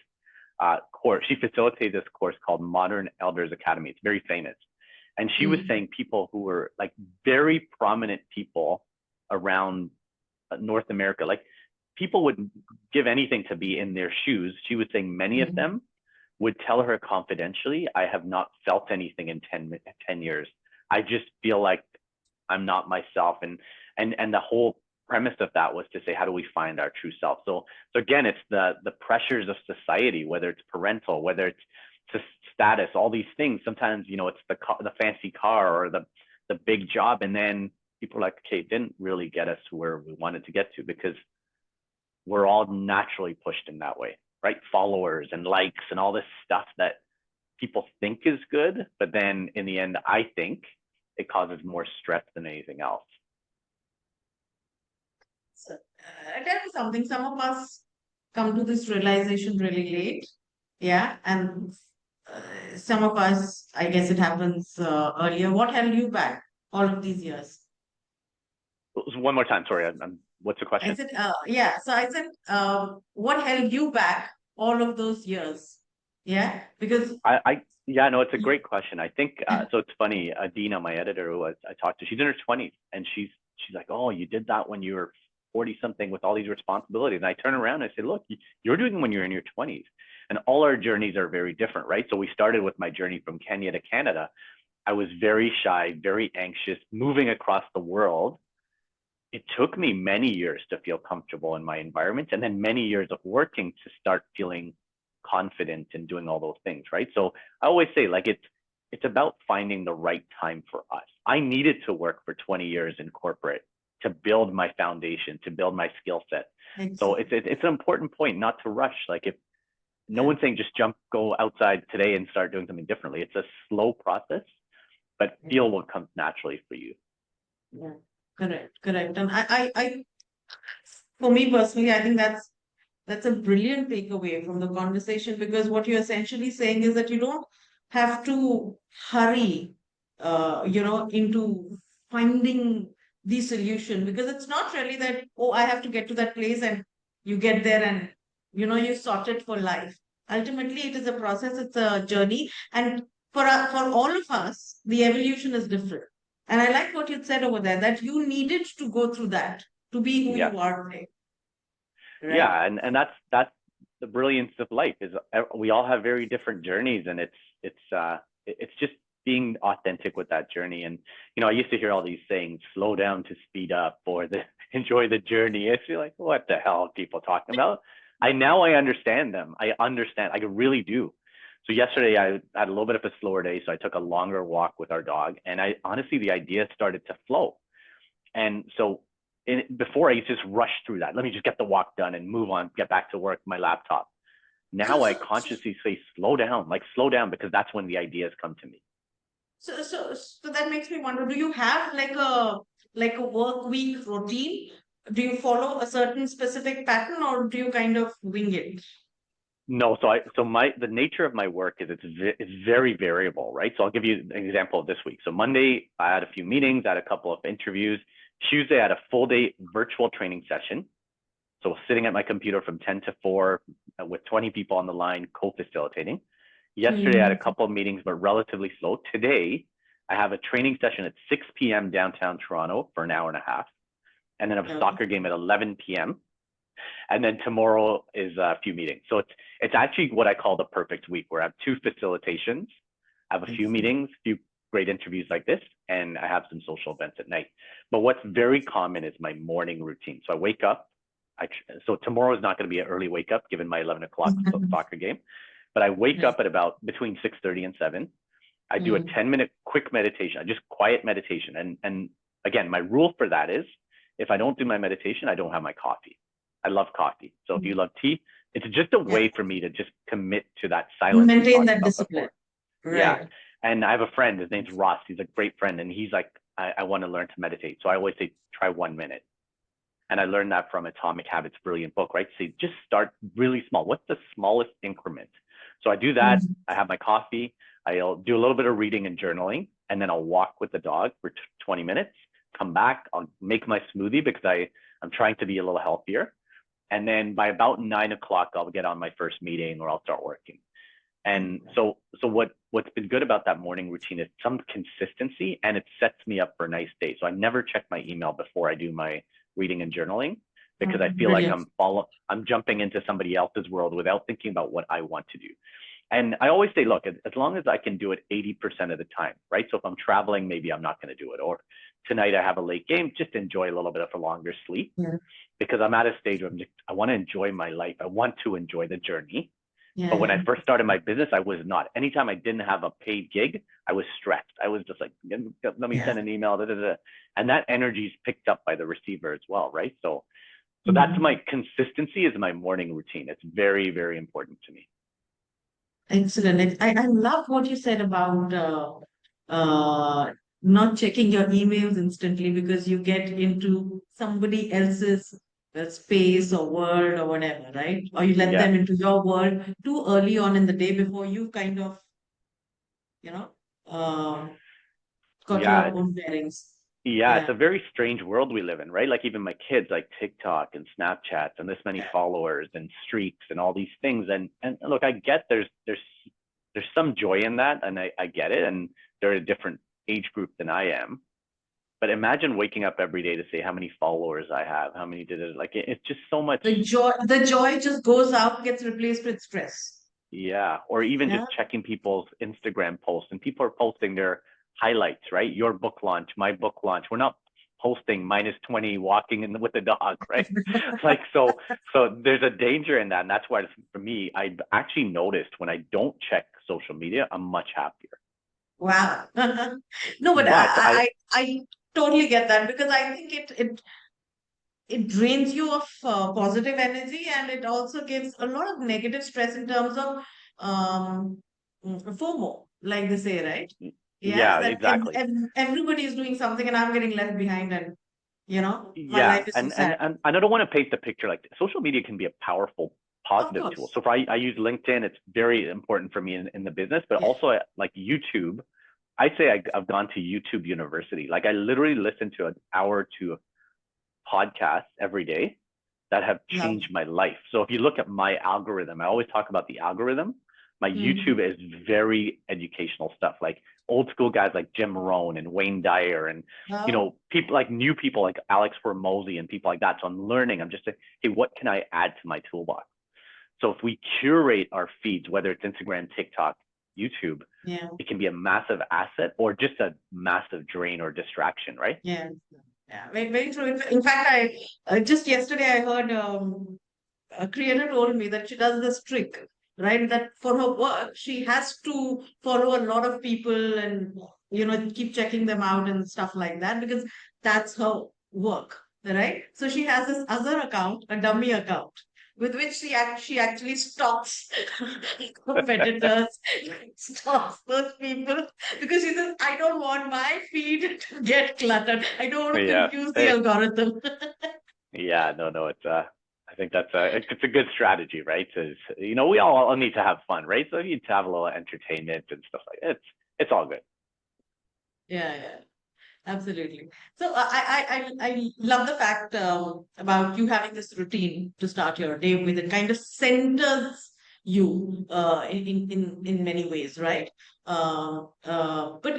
S2: course. She facilitated this course called Modern Elders Academy. It's very famous. And she was
S1: Mm.
S2: saying people who were like very prominent people around North America, like people would give anything to be in their shoes. She was saying many of
S1: Mm.
S2: them would tell her confidentially, I have not felt anything in 10 years. I just feel like I'm not myself. And the whole premise of that was to say, how do we find our true self? So again, it's the pressures of society, whether it's parental, whether it's status, all these things. Sometimes, it's the fancy car or the big job. And then people are like, okay, it didn't really get us to where we wanted to get to because we're all naturally pushed in that way, right? Followers and likes and all this stuff that people think is good, but then in the end, I think it causes more stress than anything else.
S1: So, tell me something. Some of us come to this realization really late, yeah, and some of us, I guess it happens earlier. What held you back all of these years?
S2: One more time, sorry. What's the
S1: I
S2: question?
S1: said, yeah. So I said, what held you back all of those years? Yeah, because
S2: Yeah, no, it's a great question. I think so. It's funny. Dina, my editor, who I talked to, she's in her 20s, and she's like, "Oh, you did that when you were 40 something with all these responsibilities." And I turn around and I say, "Look, you're doing it when you're in your 20s, and all our journeys are very different, right?" So we started with my journey from Kenya to Canada. I was very shy, very anxious, moving across the world. It took me many years to feel comfortable in my environment, and then many years of working to start feeling confident and doing all those things, right? So I always say, like, it's about finding the right time for us. I needed to work for 20 years in corporate to build my foundation, to build my skill set. So
S1: excellent.
S2: it's an important point not to rush. Like, if no
S1: Yeah,
S2: one's saying just go outside today and start doing something differently. It's a slow process, but
S1: yeah,
S2: feel what comes naturally for you.
S1: yeah. Correct, correct. And for me personally, I think that's a brilliant takeaway from the conversation, because what you're essentially saying is that you don't have to hurry, into finding the solution, because it's not really that, oh, I have to get to that place and you get there and, you sort it for life. Ultimately, it is a process, it's a journey. And for all of us, the evolution is different. And I like what you said over there, that you needed to go through that to be who
S2: Yeah.
S1: you are today, right?
S2: Yeah, and that's the brilliance of life is we all have very different journeys, and it's just being authentic with that journey. And I used to hear all these sayings, slow down to speed up, or the enjoy the journey. It's like, what the hell are people talking about? I understand them. I understand. I really do. So yesterday I had a little bit of a slower day, so I took a longer walk with our dog, and I honestly the idea started to flow. And so before I used to just rush through that. Let me just get the walk done and move on, get back to work, my laptop.
S1: So,
S2: Now I
S1: so, so,
S2: consciously say, slow down, because that's when the ideas come to me.
S1: so that makes me wonder, do you have like a work week routine? Do you follow a certain specific pattern, or do you kind of wing it?
S2: No, the nature of my work is it's very variable, right? So I'll give you an example of this week. So Monday, I had a few meetings, I had a couple of interviews. Tuesday, I had a full day virtual training session. So sitting at my computer from 10 to 4 with 20 people on the line, co-facilitating. Yesterday, I had a
S1: Hmm.
S2: couple of meetings, but relatively slow. Today, I have a training session at 6 p.m. downtown Toronto for an hour and a half. And then I have a
S1: Okay.
S2: soccer game at 11 p.m. And then tomorrow is a few meetings. So it's actually what I call the perfect week, where I have two facilitations, I have a few
S1: Excellent.
S2: meetings, a few great interviews like this, and I have some social events at night. But what's very common is my morning routine. So I wake up. So tomorrow is not going to be an early wake up given my 11 o'clock soccer game, but I wake
S1: Right.
S2: up at about between 6:30 and 7. I do a
S1: Hmm.
S2: 10-minute quick meditation, just quiet meditation. And again, my rule for that is if I don't do my meditation, I don't have my coffee. I love coffee. So if you love tea, it's just a
S1: Yeah.
S2: way for me to just commit to that
S1: You
S2: silence we
S1: maintain
S2: talked
S1: that
S2: about
S1: discipline.
S2: before. Yeah.
S1: Right.
S2: And I have a friend, his name's Ross. He's a great friend. And he's like, I want to learn to meditate. So I always say, try 1 minute. And I learned that from Atomic Habits, brilliant book, right? So just start really small. What's the smallest increment? So I do that.
S1: Mhm.
S2: I have my coffee. I'll do a little bit of reading and journaling, and then I'll walk with the dog for 20 minutes, come back. I'll make my smoothie because I'm trying to be a little healthier. And then by about 9 o'clock, I'll get on my first meeting or I'll start working. And so what's been good about that morning routine is some consistency, and it sets me up for a nice day. So I never check my email before I do my reading and journaling, because I feel like
S1: Brilliant.
S2: I'm jumping into somebody else's world without thinking about what I want to do. And I always say, look, as long as I can do it 80% of the time, right? So if I'm traveling, maybe I'm not going to do it. Or tonight I have a late game, just enjoy a little bit of a longer sleep,
S1: Yeah.
S2: because I'm at a stage where I want to enjoy my life. I want to enjoy the journey.
S1: Yeah.
S2: But when I
S1: Yeah.
S2: first started my business, I was not. Anytime I didn't have a paid gig, I was stressed. I was just like, let me
S1: Yeah.
S2: send an email, da, da, da. And that energy is picked up by the receiver as well, right? So that's
S1: Mhm.
S2: my consistency is my morning routine. It's very, very important to me.
S1: Excellent. I love what you said about uh, not checking your emails instantly, because you get into somebody else's space or world or whatever, right? Or you let
S2: Yeah,
S1: them into your world too early on in the day before you kind of, you know, uh, got
S2: yeah,
S1: your own bearings.
S2: Yeah, it's
S1: Yeah.
S2: a very strange world we live in, right? Like even my kids, like TikTok and Snapchat and this many followers and streaks and all these things. And look, I get there's some joy in that, and I get it, and they're a different age group than I am. But imagine waking up every day to say how many followers I have, how many did it. Like it's just so much.
S1: The joy just goes out, gets replaced with stress.
S2: Yeah, or even
S1: Yeah.
S2: just checking people's Instagram posts, and people are posting their highlights, right? Your book launch, my book launch. We're not posting -20 walking in with the dog, right? Like so there's a danger in that, and that's why for me, I actually noticed when I don't check social media, I'm much happier.
S1: Wow. No, but
S2: But I
S1: I totally get that because I think it drains you of positive energy, and it also gives a lot of negative stress in terms of um, FOMO, like they say, right? Yeah,
S2: yeah,
S1: that
S2: exactly.
S1: everybody is doing something and I'm getting left behind, and my
S2: Yeah,
S1: life is so
S2: and
S1: sad.
S2: and I don't want to paint the picture like social media can be a powerful
S1: Of
S2: positive tool.
S1: course.
S2: So if I use LinkedIn, it's very important for me in the business, but
S1: Yeah.
S2: also like YouTube. I say I've gone to YouTube University. Like I literally listen to an hour to podcasts every day that have
S1: Love.
S2: changed my life. So if you look at my algorithm, I always talk about the algorithm. My
S1: Mm.
S2: YouTube is very educational stuff, like old school guys like Jim Rohn and Wayne Dyer, and
S1: Oh,
S2: people like new people like Alex Hormozy and people like that. So I'm learning. I'm just saying, hey, what can I add to my toolbox? So if we curate our feeds, whether it's Instagram, TikTok, YouTube,
S1: yeah.
S2: it can be a massive asset or just a massive drain or distraction, right?
S1: Yeah. Yeah. Very, very true. In fact, I just yesterday I heard a creator told me that she does this trick, right? That for her work, she has to follow a lot of people and, keep checking them out and stuff like that because that's her work, right? So she has this other account, a dummy account, with which she actually stalks competitors, stalks those people because she says, I don't want my feed to get cluttered. I don't want to
S2: Yeah.
S1: confuse the
S2: Hey,
S1: algorithm.
S2: yeah, no, it's I think that's it's a good strategy, right? Is we all need to have fun, right? So you need to have a little entertainment and stuff like that. It's all good.
S1: Yeah, yeah. Absolutely. So I love the fact about you having this routine to start your day with. It kind of centers you in many ways, right? But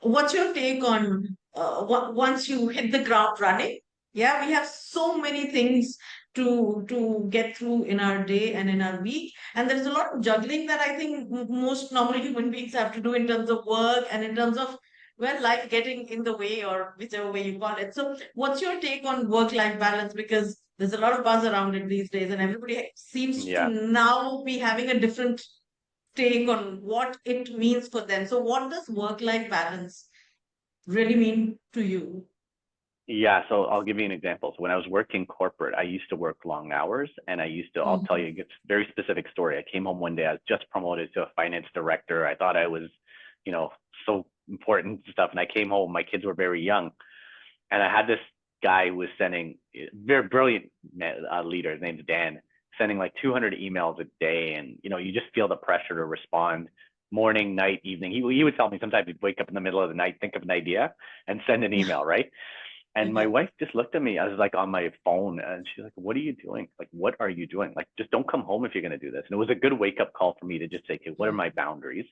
S1: what's your take on once you hit the ground running? Yeah, we have so many things to get through in our day and in our week, and there's a lot of juggling that I think most normal human beings have to do in terms of work and in terms of life getting in the way or whichever way you call it. So, what's your take on work-life balance? Because there's a lot of buzz around it these days, and everybody seems to
S2: Yeah.
S1: now be having a different take on what it means for them. So, what does work-life balance really mean to you?
S2: Yeah, so I'll give you an example. So when I was working corporate, I used to work long hours, and I'll tell
S1: Mhm.
S2: you, it's a very specific story. I came home one day, I was just promoted to a finance director. I thought I was, you know, so important and stuff. And I came home, my kids were very young, and I had this guy who was sending, very brilliant leader. His name's Dan, sending like 200 emails a day, and you just feel the pressure to respond morning, night, evening. He would tell me sometimes he'd wake up in the middle of the night, think of an idea, and send an email, right? And my
S1: Yeah.
S2: wife just looked at me. I was like on my phone, and she's like, "What are you doing? Like, what are you doing? Like, just don't come home if you're going to do this." And it was a good wake up call for me to just say, "Okay, what are
S1: Yeah.
S2: my boundaries?"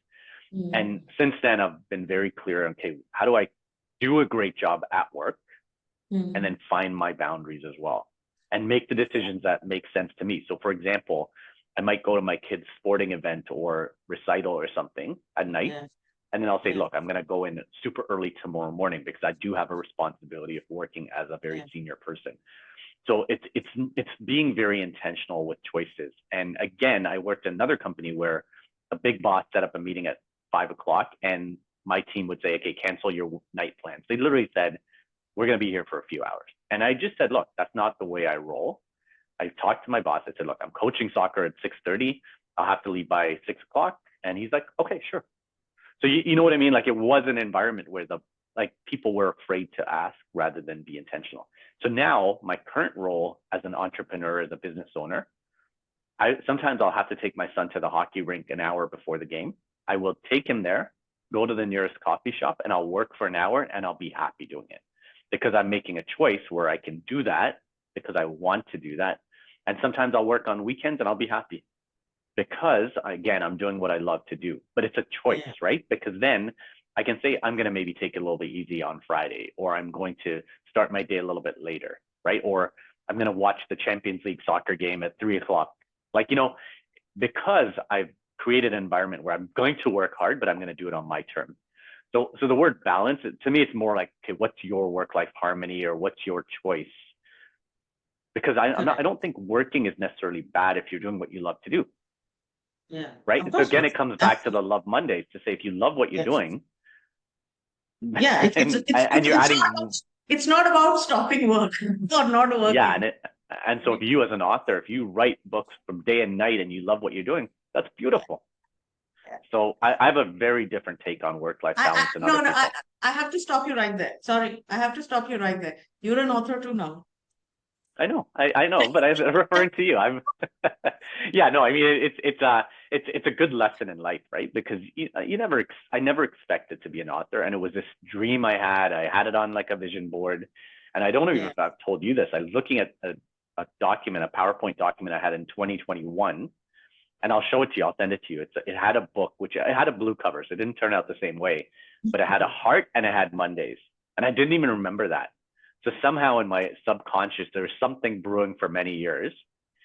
S2: And
S1: Mm.
S2: since then, I've been very clear on, okay, how do I do a great job at work, and
S1: Mm.
S2: then find my boundaries as well, and make the decisions that make sense to me. So, for example, I might go to my kid's sporting event or recital or something at night,
S1: Yeah.
S2: and then I'll say,
S1: Yeah.
S2: look, I'm going to go in super early tomorrow morning because I do have a responsibility of working as a very
S1: Yeah.
S2: senior person. So it's being very intentional with choices. And again, I worked in another company where a big boss set up a meeting at 5 o'clock, and my team would say, okay, cancel your night plans. They literally said, we're going to be here for a few hours. And I just said, look, that's not the way I roll. I talked to my boss. I said, look, I'm coaching soccer at 6:30. I'll have to leave by 6 o'clock. And he's like, okay, sure. So you know what I mean? Like it was an environment where the like people were afraid to ask rather than be intentional. So now my current role as an entrepreneur, as a business owner, I sometimes I'll have to take my son to the hockey rink an hour before the game. I will take him there, go to the nearest coffee shop and I'll work for an hour and I'll be happy doing it because I'm making a choice where I can do that because I want to do that. And sometimes I'll work on weekends and I'll be happy because, again, I'm doing what I love to do. But it's a choice,
S1: Yeah.
S2: right? Because then I can say I'm going to maybe take it a little bit easy on Friday, or I'm going to start my day a little bit later, right? Or I'm going to watch the Champions League soccer game at 3 o'clock. Like, because I've created an environment where I'm going to work hard, but I'm going to do it on my terms. So the word balance, to me, it's more like, okay, what's your work-life harmony, or what's your choice? Because I don't think working is necessarily bad if you're doing what you love to do,
S1: Yeah.
S2: right?
S1: Of
S2: So
S1: course
S2: again,
S1: not.
S2: it comes back to the Love Mondays to say, if you love what you're
S1: Yes.
S2: doing,
S1: Yeah.
S2: and you're adding,
S1: It's not about stopping work or not
S2: yeah,
S1: working.
S2: and so if you as an author, if you write books from day and night and you love what you're doing, that's beautiful.
S1: Yeah.
S2: So I have a very different take on work-life balance than other
S1: No,
S2: people.
S1: I have to stop you right there. Sorry, I have to stop you right there. You're an author too now.
S2: I know, but I'm referring to you. I'm, yeah, no, I mean, it's a good lesson in life, right? Because I never expected to be an author, and it was this dream I had. I had it on like a vision board, and I don't know
S1: Yeah.
S2: if I've told you this. I was looking at a document, a PowerPoint document I had in 2021, and I'll show it to you. I'll send it to you. It had a book, which it had a blue cover, so it didn't turn out the same way, but it had a heart and it had Mondays, and I didn't even remember that. So somehow in my subconscious, there was something brewing for many years.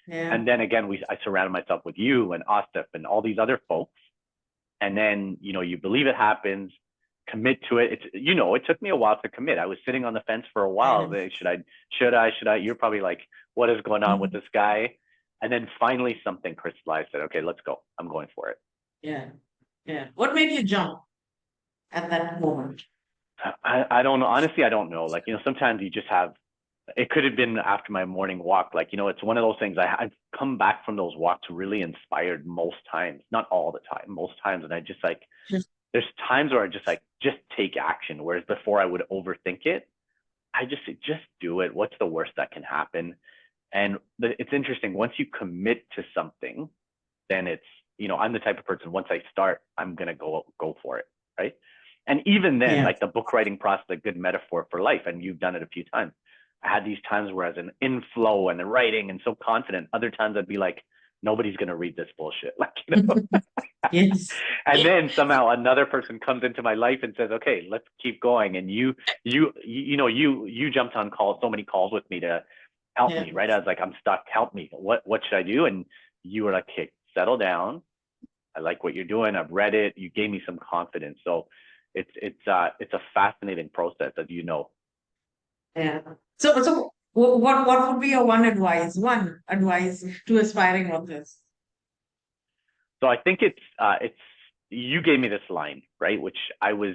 S1: Yeah.
S2: And then again, I surrounded myself with you and Ostef and all these other folks. And then, you believe it happens, commit to it. It took me a while to commit. I was sitting on the fence for a
S1: I
S2: while.
S1: know.
S2: Should I? You're probably like, what is going on with
S1: Mhm.
S2: this guy? And then finally something crystallized. Said, okay, let's go. I'm going for it.
S1: Yeah. Yeah. What made you jump at that moment?
S2: I don't know. Honestly, I don't know. Like, sometimes you just have, it could have been after my morning walk. Like, it's one of those things. I've come back from those walks really inspired most times, not all the time, most times. And I just like,
S1: Just
S2: there's times where I just take action. Whereas before I would overthink it. I just say, just do it. What's the worst that can happen? And it's interesting. Once you commit to something, then I'm the type of person, once I start, I'm going to go for it. Right. And even then,
S1: yeah.
S2: like the book writing process, a good metaphor for life. And you've done it a few times. I had these times where I was in flow and writing and so confident. Other times I'd be like, nobody's going to read this bullshit. Like.
S1: Yes.
S2: And then somehow another person comes into my life and says, okay, let's keep going. And you jumped on so many calls with me to help
S1: Yeah.
S2: me, right? I was like, I'm stuck. Help me. What should I do? And you were like, hey, settle down. I like what you're doing. I've read it. You gave me some confidence. So it's a fascinating process, as you know.
S1: Yeah. So what would be your one advice to aspiring authors?
S2: So I think it's you gave me this line, right? Which I was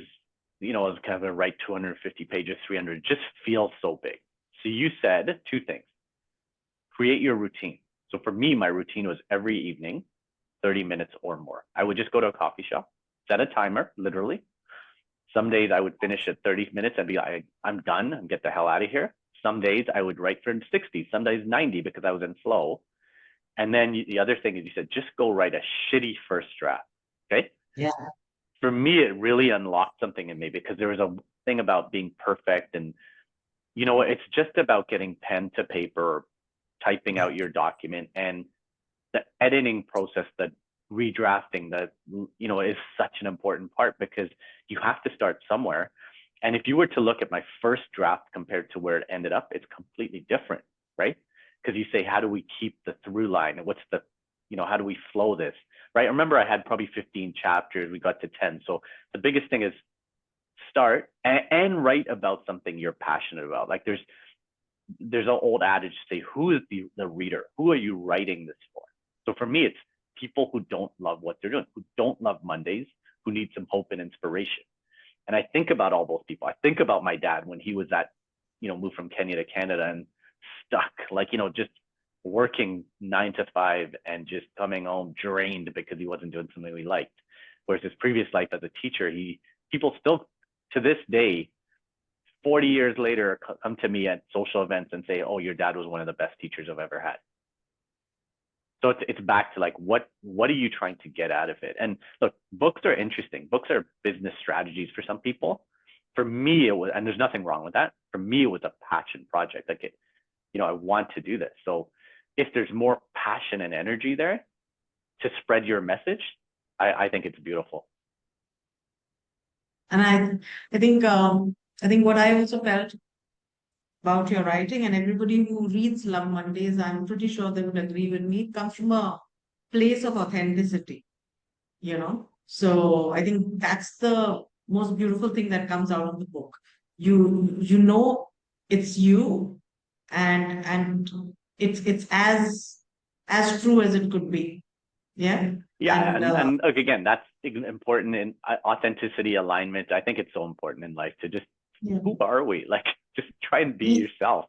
S2: kind of gonna write 250 pages, 300, just feels so big. So you said two things: create your routine. So for me, my routine was every evening, 30 minutes or more. I would just go to a coffee shop, set a timer, literally. Some days I would finish at 30 minutes and be like, I'm done and get the hell out of here. Some days I would write for 60, some days 90 because I was in flow. And then the other thing is you said, just go write a shitty first draft. Okay.
S1: Yeah.
S2: For me, it really unlocked something in me because there was a thing about being perfect. And, it's just about getting pen to paper, typing
S1: Yeah.
S2: out your document, and the editing process, the redrafting, that, is such an important part because you have to start somewhere. And if you were to look at my first draft compared to where it ended up, it's completely different, right? Because you say, how do we keep the through line? And how do we flow this? Right. I remember I had probably 15 chapters. We got to 10. So the biggest thing is start and write about something you're passionate about. Like there's an old adage to say, who is the reader? Who are you writing this for? So for me, it's people who don't love what they're doing, who don't love Mondays, who need some hope and inspiration. And I think about all those people. I think about my dad when he was moved from Kenya to Canada and stuck, like, just working 9 to 5 and just coming home drained because he wasn't doing something he liked. Whereas his previous life as a teacher, people still to this day, 40 years later, come to me at social events and say, oh, your dad was one of the best teachers I've ever had. So it's back to like what are you trying to get out of it? And look, books are interesting. Books are business strategies for some people. For me, it was, and there's nothing wrong with that. For me, it was a passion project. Like it, I want to do this. So if there's more passion and energy there to spread your message, I think it's beautiful.
S1: And I think what I also felt about your writing, and everybody who reads Love Mondays, I'm pretty sure they would agree with me, it comes from a place of authenticity, you know. So I think that's the most beautiful thing that comes out of the book. You know it's you, and it's as true as it could be. Yeah.
S2: Yeah,
S1: And
S2: and look, again, that's important in authenticity, alignment. I think it's so important in life to just,
S1: yeah.
S2: who are we? Like, just try and be
S1: Y-
S2: yourself.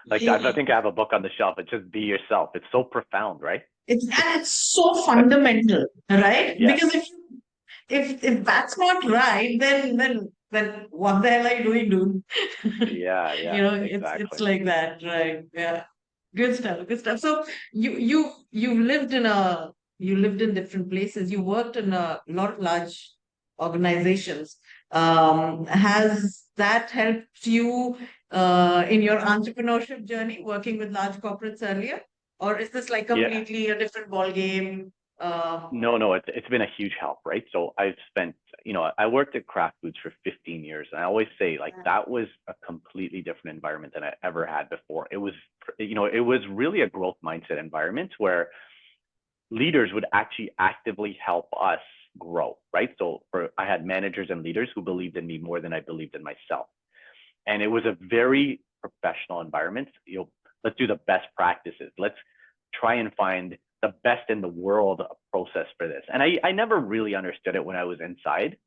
S2: Like, I
S1: y-
S2: think I have a book on the shelf. It's just be yourself. It's so profound, right? Just
S1: it's so fundamental, right?
S2: yeah,
S1: Because if that's not right, then what the hell are you doing, dude?
S2: yeah,
S1: It's
S2: exactly.
S1: like that, right? Yeah. Good stuff, good stuff. So you lived in different places. You worked in a lot of large organizations. Has that helped you in your entrepreneurship journey, working with large corporates earlier? Or is this like
S2: Yeah.
S1: completely a different ball game?
S2: No, it's been a huge help, right? So I've spent, I worked at Kraft Foods for 15 years, and I always say like that was a completely different environment than I ever had before. It was, it was really a growth mindset environment where leaders would actually actively help us grow, right? So I had managers and leaders who believed in me more than I believed in myself. And it was a very professional environment. Let's do the best practices. Let's try and find the best in the world process for this. And I never really understood it when I was inside,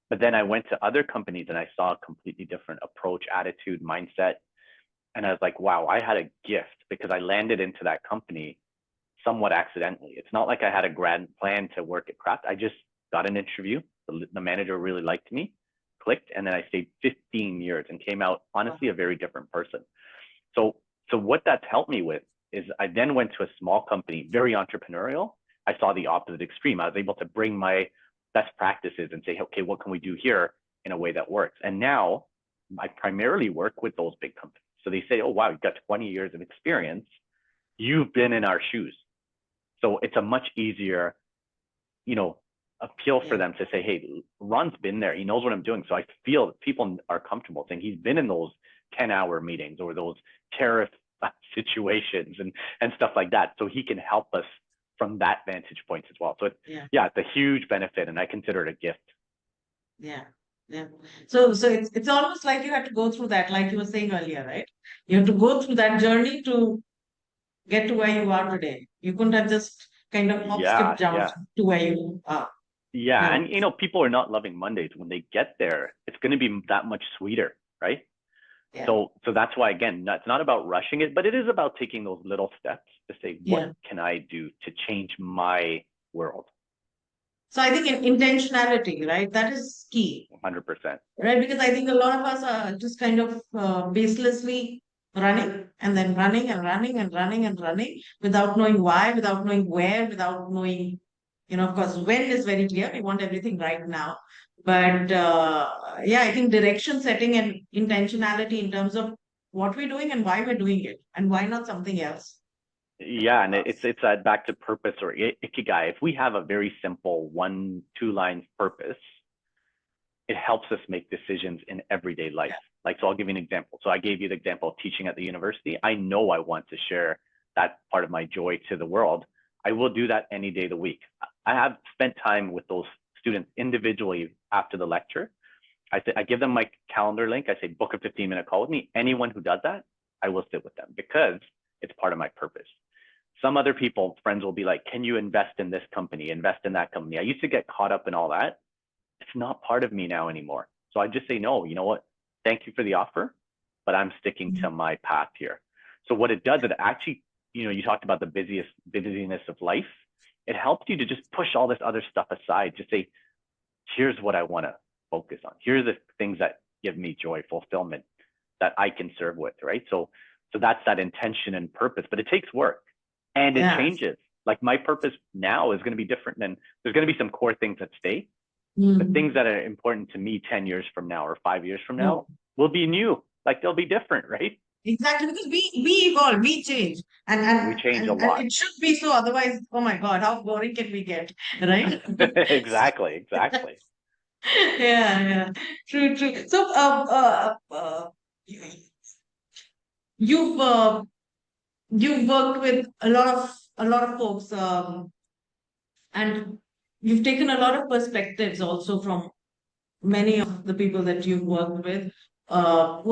S2: but then I went to other companies and I saw a completely different approach, attitude, mindset. And I was like, wow, I had a gift because I landed into that company somewhat accidentally. It's not like I had a grand plan to work at Kraft. I just got an interview. The manager really liked me, clicked, and then I stayed 15 years and came out honestly a very different person. So what that's helped me with is I then went to a small company, very entrepreneurial. I saw the opposite extreme. I was able to bring my best practices and say, okay, what can we do here in a way that works? And now I primarily work with those big companies. So they say, oh, wow, you've got 20 years of experience. You've been in our shoes. So it's a much easier, appeal for
S1: Yeah.
S2: them to say, hey, Ron's been there. He knows what I'm doing. So I feel people are comfortable saying he's been in those 10-hour meetings or those tariff situations and stuff like that. So he can help us from that vantage point as well. So
S1: Yeah.
S2: it's a huge benefit, and I consider it a gift.
S1: Yeah. Yeah. So it's almost like you had to go through that, like you were saying earlier, right? You have to go through that journey to get to where you are today. You couldn't have just kind of hop, skip,
S2: Yeah,
S1: jump
S2: yeah.
S1: to where you are.
S2: Yeah.
S1: Yeah.
S2: And people are not loving Mondays. When they get there, it's going to be that much sweeter, right?
S1: Yeah.
S2: So that's why, again, it's not about rushing it, but it is about taking those little steps to say, what
S1: Yeah.
S2: can I do to change my world?
S1: So I think intentionality, right? That is key,
S2: 100%.
S1: right? Because I think a lot of us are just kind of baselessly running and then running and running and running and running without knowing why, without knowing where, without knowing, of course, when is very clear. We want everything right now. But yeah, I think direction setting and intentionality in terms of what we're doing and why we're doing it and why not something else.
S2: Yeah, and it's that back to purpose or ikigai. If we have a very simple 1-2 lines purpose, it helps us make decisions in everyday life. Like, so I'll give you an example. So I gave you the example of teaching at the university. I know I want to share that part of my joy to the world. I will do that any day of the week. I have spent time with those students individually after the lecture. I give them my calendar link. I say, book a 15-minute call with me. Anyone who does that, I will sit with them because it's part of my purpose. Some other people, friends will be like, can you invest in this company, invest in that company? I used to get caught up in all that. It's not part of me now anymore. So I just say, no, you know what? Thank you for the offer, but I'm sticking to my path here. So what it does, it actually, you talked about the busyness of life. It helps you to just push all this other stuff aside. Just say, here's what I want to focus on. Here are the things that give me joy, fulfillment that I can serve with, right? So that's that intention and purpose, but it takes work and it
S1: Yeah.
S2: changes. Like my purpose now is going to be different than there's going to be some core things that stay, but things that are important to me 10 years from now or 5 years from
S1: Yeah.
S2: now will be new. Like they'll be different, right?
S1: Exactly, because we evolve, we change, and
S2: We
S1: and
S2: change a
S1: and, and
S2: lot.
S1: it should be so. Otherwise, oh my God, how boring can we get, right?
S2: Exactly, exactly.
S1: Yeah, yeah, true, true. So, you- you've you've worked with a lot of folks, and you've taken a lot of perspectives also from many of the people that you've worked with, who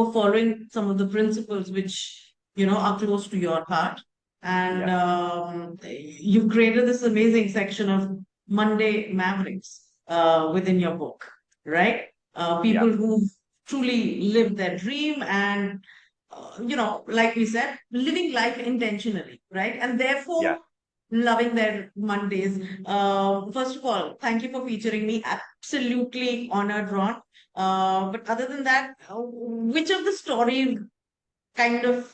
S1: are following some of the principles which are close to your heart, and
S2: Yeah,
S1: you've created this amazing section of Monday Mavericks within your book, right?
S2: yeah,
S1: People who've truly lived their dream and like we said, living life intentionally, right? And
S2: yeah.
S1: therefore loving their Mondays. First of all, thank you for featuring me. Absolutely honored, Ron. But other than that, which of the stories kind of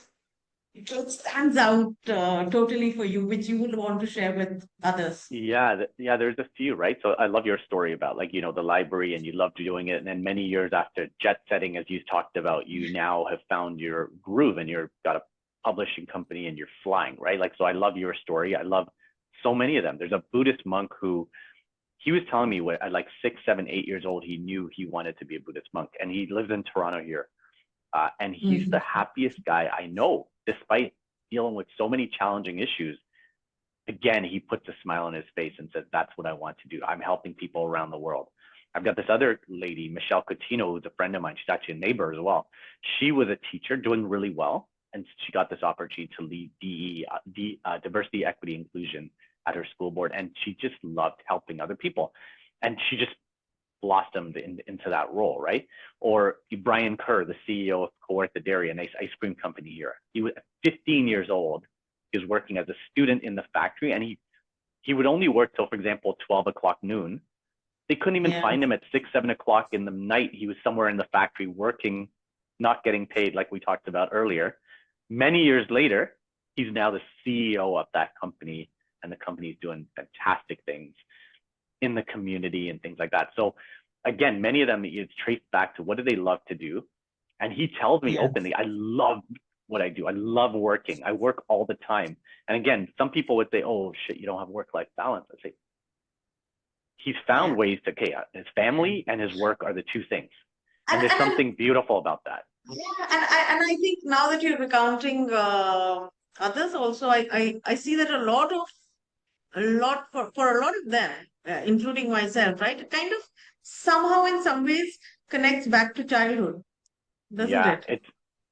S1: stands out totally for you, which you would want to share with others?
S2: Yeah, yeah, there's a few, right? So I love your story about like, the library and you loved doing it. And then many years after jet setting, as you talked about, you now have found your groove and you're got a publishing company and you're flying, right? Like, so I love your story. I love so many of them. There's a Buddhist monk who he was telling me what at like 6, 7, 8 years old, he knew he wanted to be a Buddhist monk and he lives in Toronto here. And he's the
S1: Mhm.
S2: happiest guy I know, despite dealing with so many challenging issues. Again, he puts a smile on his face and says, that's what I want to do. I'm helping people around the world. I've got this other lady, Michelle Coutinho, who's a friend of mine. She's actually a neighbor as well. She was a teacher doing really well. And she got this opportunity to lead diversity, equity, inclusion at her school board. And she just loved helping other people. And she just blossomed into that role, right? Or Brian Kerr, the CEO of Kawartha Dairy, a nice ice cream company here. He was 15 years old. He was working as a student in the factory, and he would only work till, for example, 12 o'clock noon. They couldn't even
S1: Yeah.
S2: find him at 6, 7 o'clock in the night. He was somewhere in the factory working, not getting paid, like we talked about earlier. Many years later, he's now the CEO of that company, and the company's doing fantastic things in the community and things like that. So again, many of them it's traced back to what do they love to do. And he tells me
S1: Yeah.
S2: openly, I love what I do. I love working. I work all the time. And again, some people would say, oh shit, you don't have work-life balance. I say, he's found
S1: Yeah.
S2: ways to, okay, his family and his work are the two things.
S1: And
S2: And there's
S1: and
S2: something beautiful about that.
S1: yeah, and I think now that you're recounting others also, I see that a lot for a lot of them, including myself, right? It kind of somehow in some ways connects back to childhood, doesn't
S2: Yeah,
S1: it?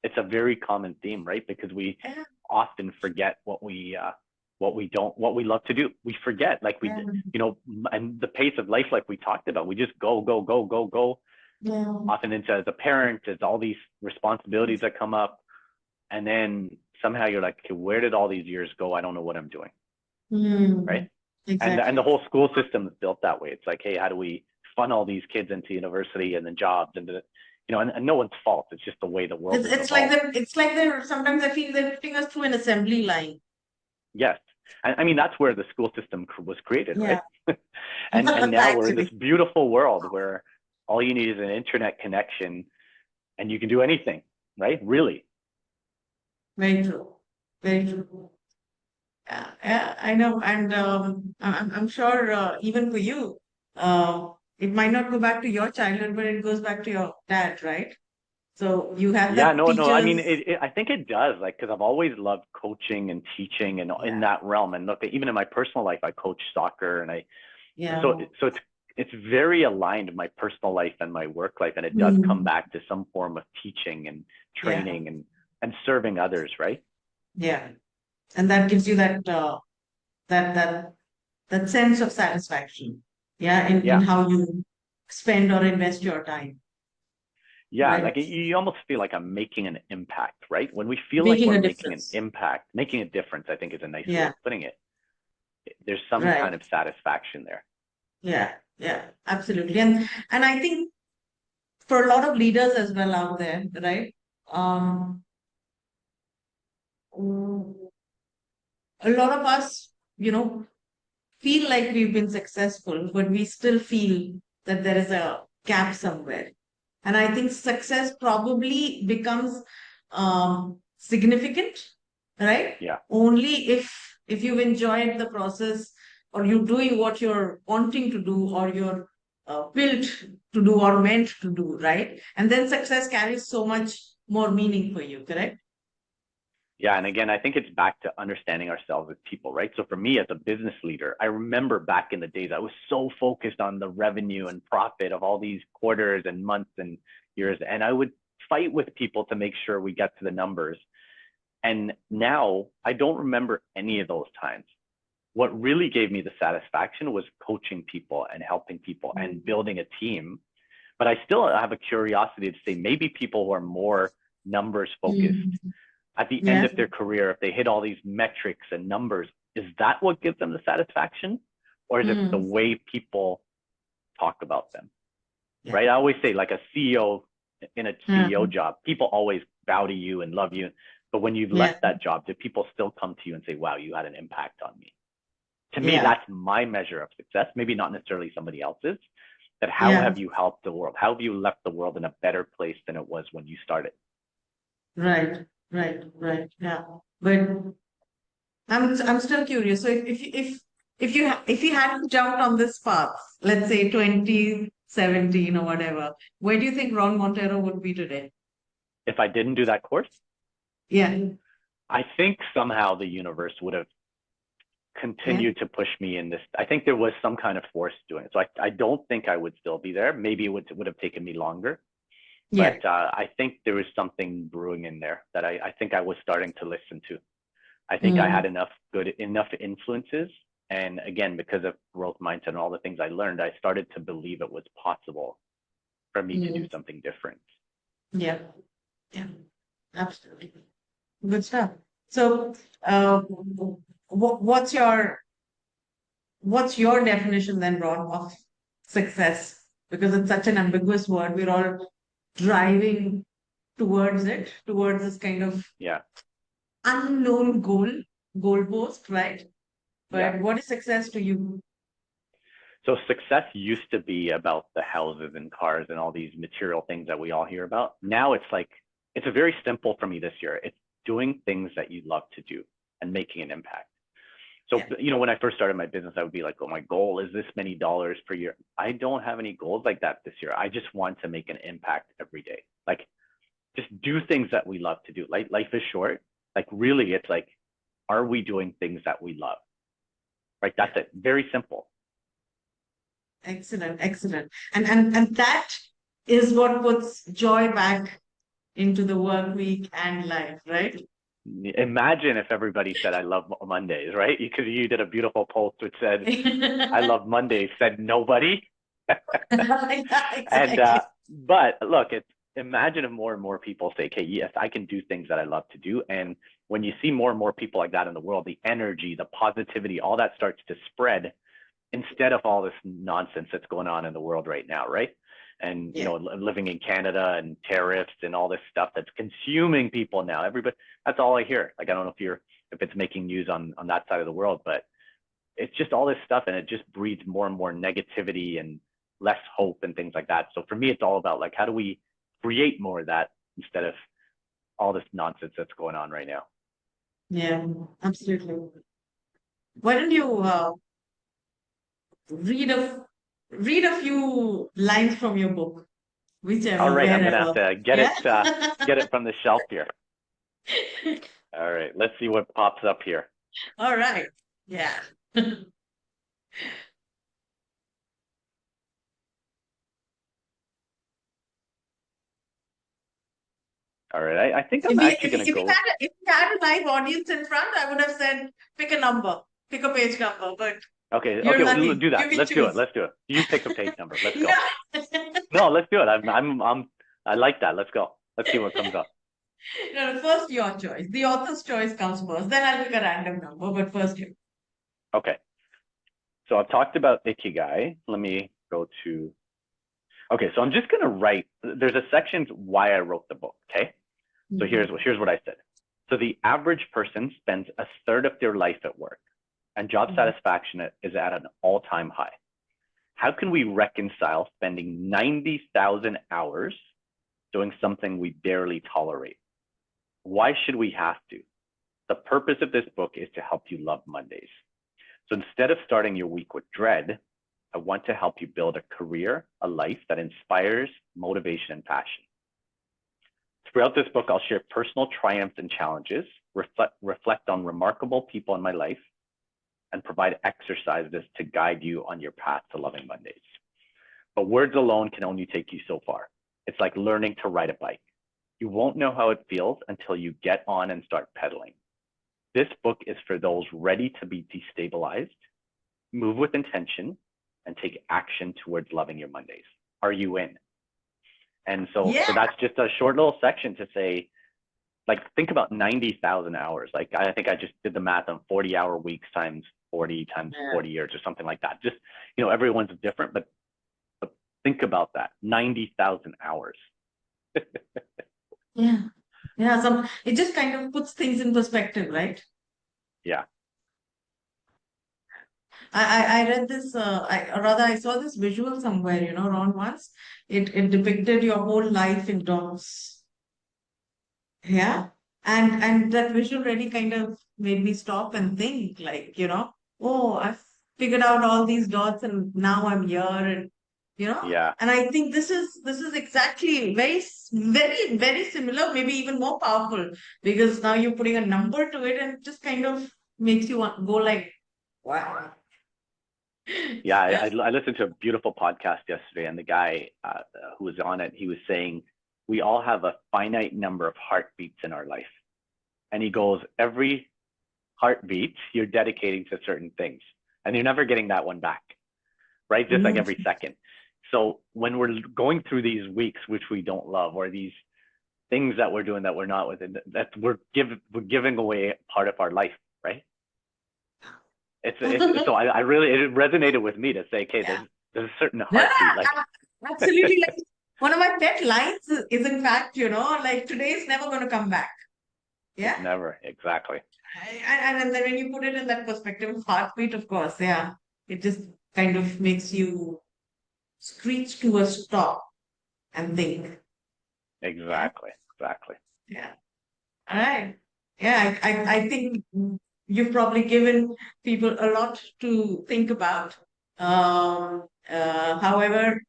S2: it's a very common theme, right? Because we
S1: Yeah,
S2: often forget what we love to do. We forget, like
S1: yeah,
S2: and the pace of life, like we talked about, we just go, go, go, go, go.
S1: yeah.
S2: Often into as a parent, there's all these responsibilities that come up, and then somehow you're like, okay, where did all these years go? I don't know what I'm doing, right?
S1: Hmm.
S2: And the
S1: Exactly.
S2: whole school system is built that way. It's like, hey, how do we fund all these kids into university and then jobs and no one's fault. It's just the way the world has evolved.
S1: It's like they're sometimes I feel they're putting us through an assembly line.
S2: Yes. And I mean, that's where the school system was created,
S1: Yeah.
S2: right? And now we're in this
S1: Actually,
S2: beautiful world where all you need is an internet connection and you can do anything, right? Really.
S1: very true. Very true. Yeah, yeah, I know, and I'm sure even for you, it might not go back to your childhood, but it goes back to your dad, right? So you had
S2: Yeah,
S1: that
S2: no, no. I mean,
S1: teachers.
S2: I think it does, like, because I've always loved coaching and teaching and in
S1: Yeah,
S2: that realm. And look, even in my personal life, I coach soccer, and
S1: yeah.
S2: so it's very aligned my personal life and my work life, and it does come
S1: Mm,
S2: back to some form of teaching and
S1: yeah,
S2: training and serving others, right?
S1: yeah, and that gives you that that that sense of satisfaction. Yeah, in
S2: Yeah,
S1: how you spend or invest your time,
S2: yeah.
S1: right?
S2: Like you almost feel like I'm making an impact, right? When we feel like
S1: Making
S2: we're
S1: a
S2: making an
S1: difference.
S2: impact, making a difference, I think is a nice way
S1: Yeah,
S2: of putting it. There's some kind
S1: right.
S2: of satisfaction there.
S1: Yeah, yeah, absolutely. And I think for a lot of leaders as well out there, right? Um, mm, a lot of us. you know, feel like we've been successful, but we still feel that there is a gap somewhere. And I think success probably becomes significant, right?
S2: Yeah.
S1: Only if you've enjoyed the process, or you're doing what you're wanting to do, or you're built to do or meant to do, right? And then success carries so much more meaning for you, correct?
S2: Yeah. And again, I think it's back to understanding ourselves as people, right? So for me as a business leader, I remember back in the days, I was so focused on the revenue and profit of all these quarters and months and years. And I would fight with people to make sure we get to the numbers. And now I don't remember any of those times. What really gave me the satisfaction was coaching people and helping people and building a team. But I still have a curiosity to say maybe people who are more numbers focused
S1: Mm.
S2: at the end
S1: Yeah.
S2: of their career, if they hit all these metrics and numbers, is that what gives them the satisfaction? Or is it the
S1: Mm.
S2: way people talk about them?
S1: Yeah.
S2: Right? I always say, like a CEO in a CEO
S1: Mm.
S2: job, people always bow to you and love you. But when you've
S1: Yeah.
S2: left that job, do people still come to you and say, wow, you had an impact on me? To me,
S1: Yeah.
S2: that's my measure of success. Maybe not necessarily somebody else's, but how
S1: Yeah.
S2: have you helped the world? How have you left the world in a better place than it was when you started?
S1: Right. Right. Right. Yeah. But I'm still curious. So if you hadn't jumped on this path, let's say 2017 or whatever, where do you think Ron Montero would be today?
S2: If I didn't do that course,
S1: Yeah.
S2: I think somehow the universe would have
S1: Yeah.
S2: continued to push me in this. I think there was some kind of force doing it. So I don't think I would still be there. Maybe it would have taken me longer,
S1: Yeah.
S2: but I think there was something brewing in there that I think I was starting to listen to. I think I had
S1: Mm.
S2: enough influences. And again, because of growth mindset and all the things I learned, I started to believe it was possible for me to do
S1: Mm.
S2: something different.
S1: Yeah. Yeah. Absolutely. Good stuff. So, uh, what's your definition then, Ron, of success? Because it's such an ambiguous word. We're all driving towards it, towards this kind of
S2: Yeah.
S1: unknown goalpost, right?
S2: Yeah.
S1: But what is success to you?
S2: So success used to be about the houses and cars and all these material things that we all hear about. Now it's like, it's a very simple for me this year. It's doing things that you love to do and making an impact. So,
S1: Yeah.
S2: when I first started my business, I would be like, oh, my goal is this many dollars per year. I don't have any goals like that this year. I just want to make an impact every day. Like, just do things that we love to do. Like, life is short. Like, really, it's like, are we doing things that we love? Right?
S1: Yeah.
S2: That's it. Very simple.
S1: Excellent, excellent. And that is what puts joy back into the work week and life, right?
S2: Imagine if everybody said, I love Mondays, right? Because you did a beautiful post which said, I love Mondays, said nobody.
S1: Yeah,
S2: And
S1: exactly.
S2: but look, it's imagine if more and more people say, okay, yes, I can do things that I love to do. And when you see more and more people like that in the world, the energy, the positivity, all that starts to spread instead of all this nonsense that's going on in the world right now, right? And
S1: Yeah.
S2: living in Canada and tariffs and all this stuff that's consuming people now. Everybody, that's all I hear. Like, I don't know if it's making news on that side of the world, but it's just all this stuff, and it just breeds more and more negativity and less hope and things like that. So for me, it's all about, like, how do we create more of that instead of all this nonsense that's going on right now.
S1: Yeah, absolutely. Why don't you read a read a few lines from your book,
S2: All
S1: whichever,
S2: right, I'm gonna have
S1: wherever.
S2: to
S1: Yeah.
S2: get it from the shelf here. All right, let's see what pops up here.
S1: All right. Yeah.
S2: All right, I think I'm
S1: If you
S2: actually
S1: if you,
S2: gonna
S1: if you
S2: go.
S1: had a live audience in front, I would have said pick a number, pick a page number. But
S2: Okay,
S1: you're
S2: okay, we'll
S1: lucky;
S2: do
S1: you
S2: that.
S1: can
S2: Let's do it.
S1: choose.
S2: Let's do it. You pick a page number. Let's go.
S1: No,
S2: No, let's do it. I like that. Let's go. Let's see what comes up.
S1: no. First, your choice. The author's choice comes first. Then I'll pick a random number. But first, you.
S2: Okay, so I've talked about Ikigai. Let me go to. Okay, so I'm just gonna write. There's a section why I wrote the book. Okay, so
S1: Mhm.
S2: here's what I said. So the average person spends a third of their life at work. and job
S1: Mhm.
S2: satisfaction is at an all-time high. How can we reconcile spending 90,000 hours doing something we barely tolerate? Why should we have to? The purpose of this book is to help you love Mondays. So instead of starting your week with dread, I want to help you build a career, a life that inspires motivation and passion. Throughout this book, I'll share personal triumphs and challenges, reflect on remarkable people in my life, and provide exercises to guide you on your path to loving Mondays. But words alone can only take you so far. It's like learning to ride a bike. You won't know how it feels until you get on and start pedaling. This book is for those ready to be destabilized, move with intention, and take action towards loving your Mondays. Are you in? And so
S1: Yeah.
S2: that's just a short little section to say, like, think about 90,000 hours. Like, I think I just did the math on 40-hour weeks times 40 times
S1: Yeah.
S2: 40 years or something like that. Just, everyone's different, but think about that, 90,000 hours.
S1: Yeah. Yeah. It just kind of puts things in perspective, right?
S2: Yeah.
S1: I read this, I saw this visual somewhere, Ron, once. It depicted your whole life in dots. Yeah. And that visual really kind of made me stop and think, like, oh, I've figured out all these dots and now I'm here and
S2: Yeah.
S1: and I think this is exactly very, very similar, maybe even more powerful, because now you're putting a number to it and it just kind of makes you want go like, wow.
S2: Yeah. I listened to a beautiful podcast yesterday, and the guy who was on it, he was saying, we all have a finite number of heartbeats in our life. And he goes, every heartbeat you're dedicating to certain things, and you're never getting that one back, right? Just like
S1: Mm,
S2: every second. So when we're going through these weeks, which we don't love, or these things that we're doing that we're not within, that we're giving away part of our life, right? So I really, it resonated with me to say, okay,
S1: yeah.
S2: there's a certain
S1: No, no,
S2: heartbeat, like
S1: absolutely. Like one of my pet lines is in fact, like today is never going to come back.
S2: it's
S1: Yeah.
S2: never exactly.
S1: And then when you put it in that perspective of heartbeat, of course, yeah, it just kind of makes you screech to a stop and think. Yeah.
S2: Exactly.
S1: Yeah. All right. Yeah. I think you've probably given people a lot to think about. However,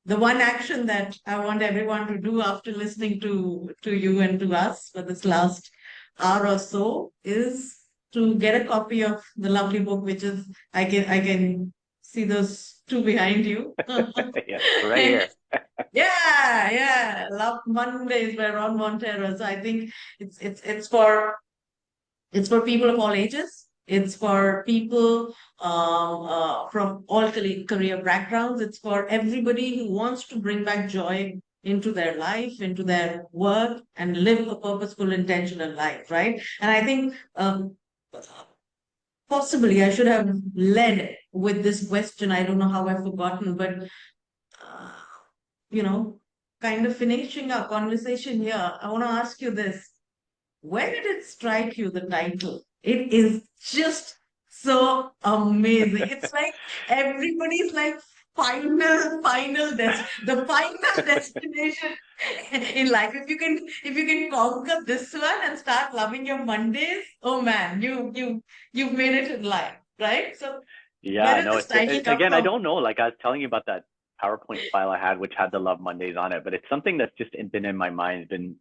S1: the one action that I want everyone to do after listening to you and to us for this last hour or so is to get a copy of the lovely book, which is I can see those two behind you.
S2: Yes, right
S1: And
S2: here.
S1: yeah, Love Mondays by Ron Monteiro. So I think it's for people of all ages. It's for people from all career backgrounds. It's for everybody who wants to bring back joy into their life, into their work, and live a purposeful, intentional life, right? And I think possibly I should have led with this question. I don't know how I've forgotten, but uh, you know, kind of finishing our conversation here, I want to ask you this. When did it strike you, the title? It is just so amazing. It's like everybody's like the final destination in life. If you can conquer this one and start loving your Mondays, oh man, you've made it in life, right? So where
S2: Yeah,
S1: did
S2: no,
S1: this title come
S2: again, I
S1: from?
S2: don't know. Like I was telling you about that PowerPoint file I had, which had the Love Mondays on it, but it's something that's just been in my mind, been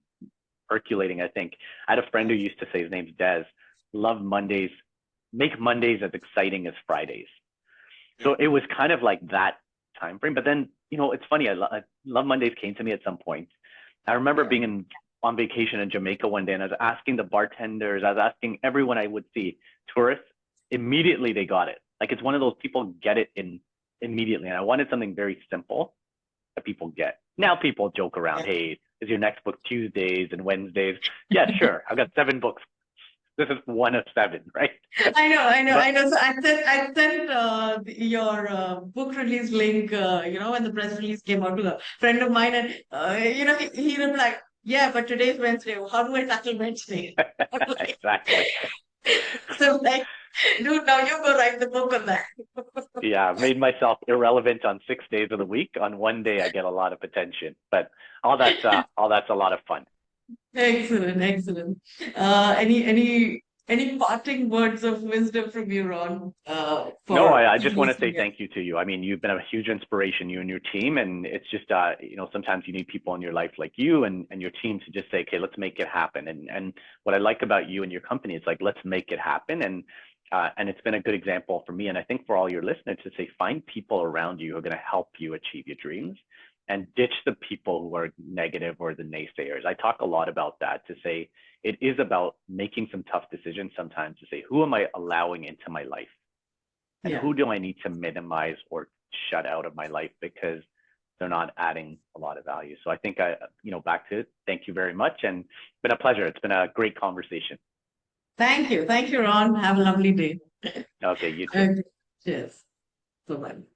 S2: percolating, I think. I had a friend who used to say, his name's Des, love Mondays, make Mondays as exciting as Fridays. So it was kind of like that time frame. But then, it's funny. I Love Mondays came to me at some point. I remember
S1: Yeah.
S2: being on vacation in Jamaica one day, and I was asking the bartenders, I was asking everyone I would see, tourists, immediately they got it. Like it's one of those people get it in immediately. And I wanted something very simple that people get. Now people joke around, hey, is your next book Tuesdays and Wednesdays? Yeah, sure. I've got 7 books. This is one of 7, right?
S1: I
S2: But
S1: know. So I sent your book release link, when the press release came out to a friend of mine, and he replied, "Yeah, but today's Wednesday. How do I tackle Wednesday?" I'm like,
S2: exactly.
S1: so like. Dude, now you go write the book on that.
S2: Yeah, I've made myself irrelevant on 6 days of the week. On one day, I get a lot of attention, but all that's a lot of fun.
S1: Excellent, excellent. Any parting words of wisdom from you, Ron,
S2: No,
S1: for
S2: I just
S1: people
S2: want to say
S1: listening?
S2: thank you to you. I mean, you've been a huge inspiration, you and your team, and it's just sometimes you need people in your life like you and your team to just say, okay, let's make it happen. And what I like about you and your company is like, let's make it happen. And it's been a good example for me, and I think for all your listeners to say, find people around you who are going to help you achieve your dreams, and ditch the people who are negative or the naysayers. I talk a lot about that to say it is about making some tough decisions sometimes to say, who am I allowing into my life? And
S1: Yeah.
S2: who do I need to minimize or shut out of my life because they're not adding a lot of value. So I think back to it, thank you very much. And it's been a pleasure. It's been a great conversation.
S1: Thank you. Thank you, Ron. Have a lovely day.
S2: Okay, you too.
S1: Okay. Cheers. Bye-bye.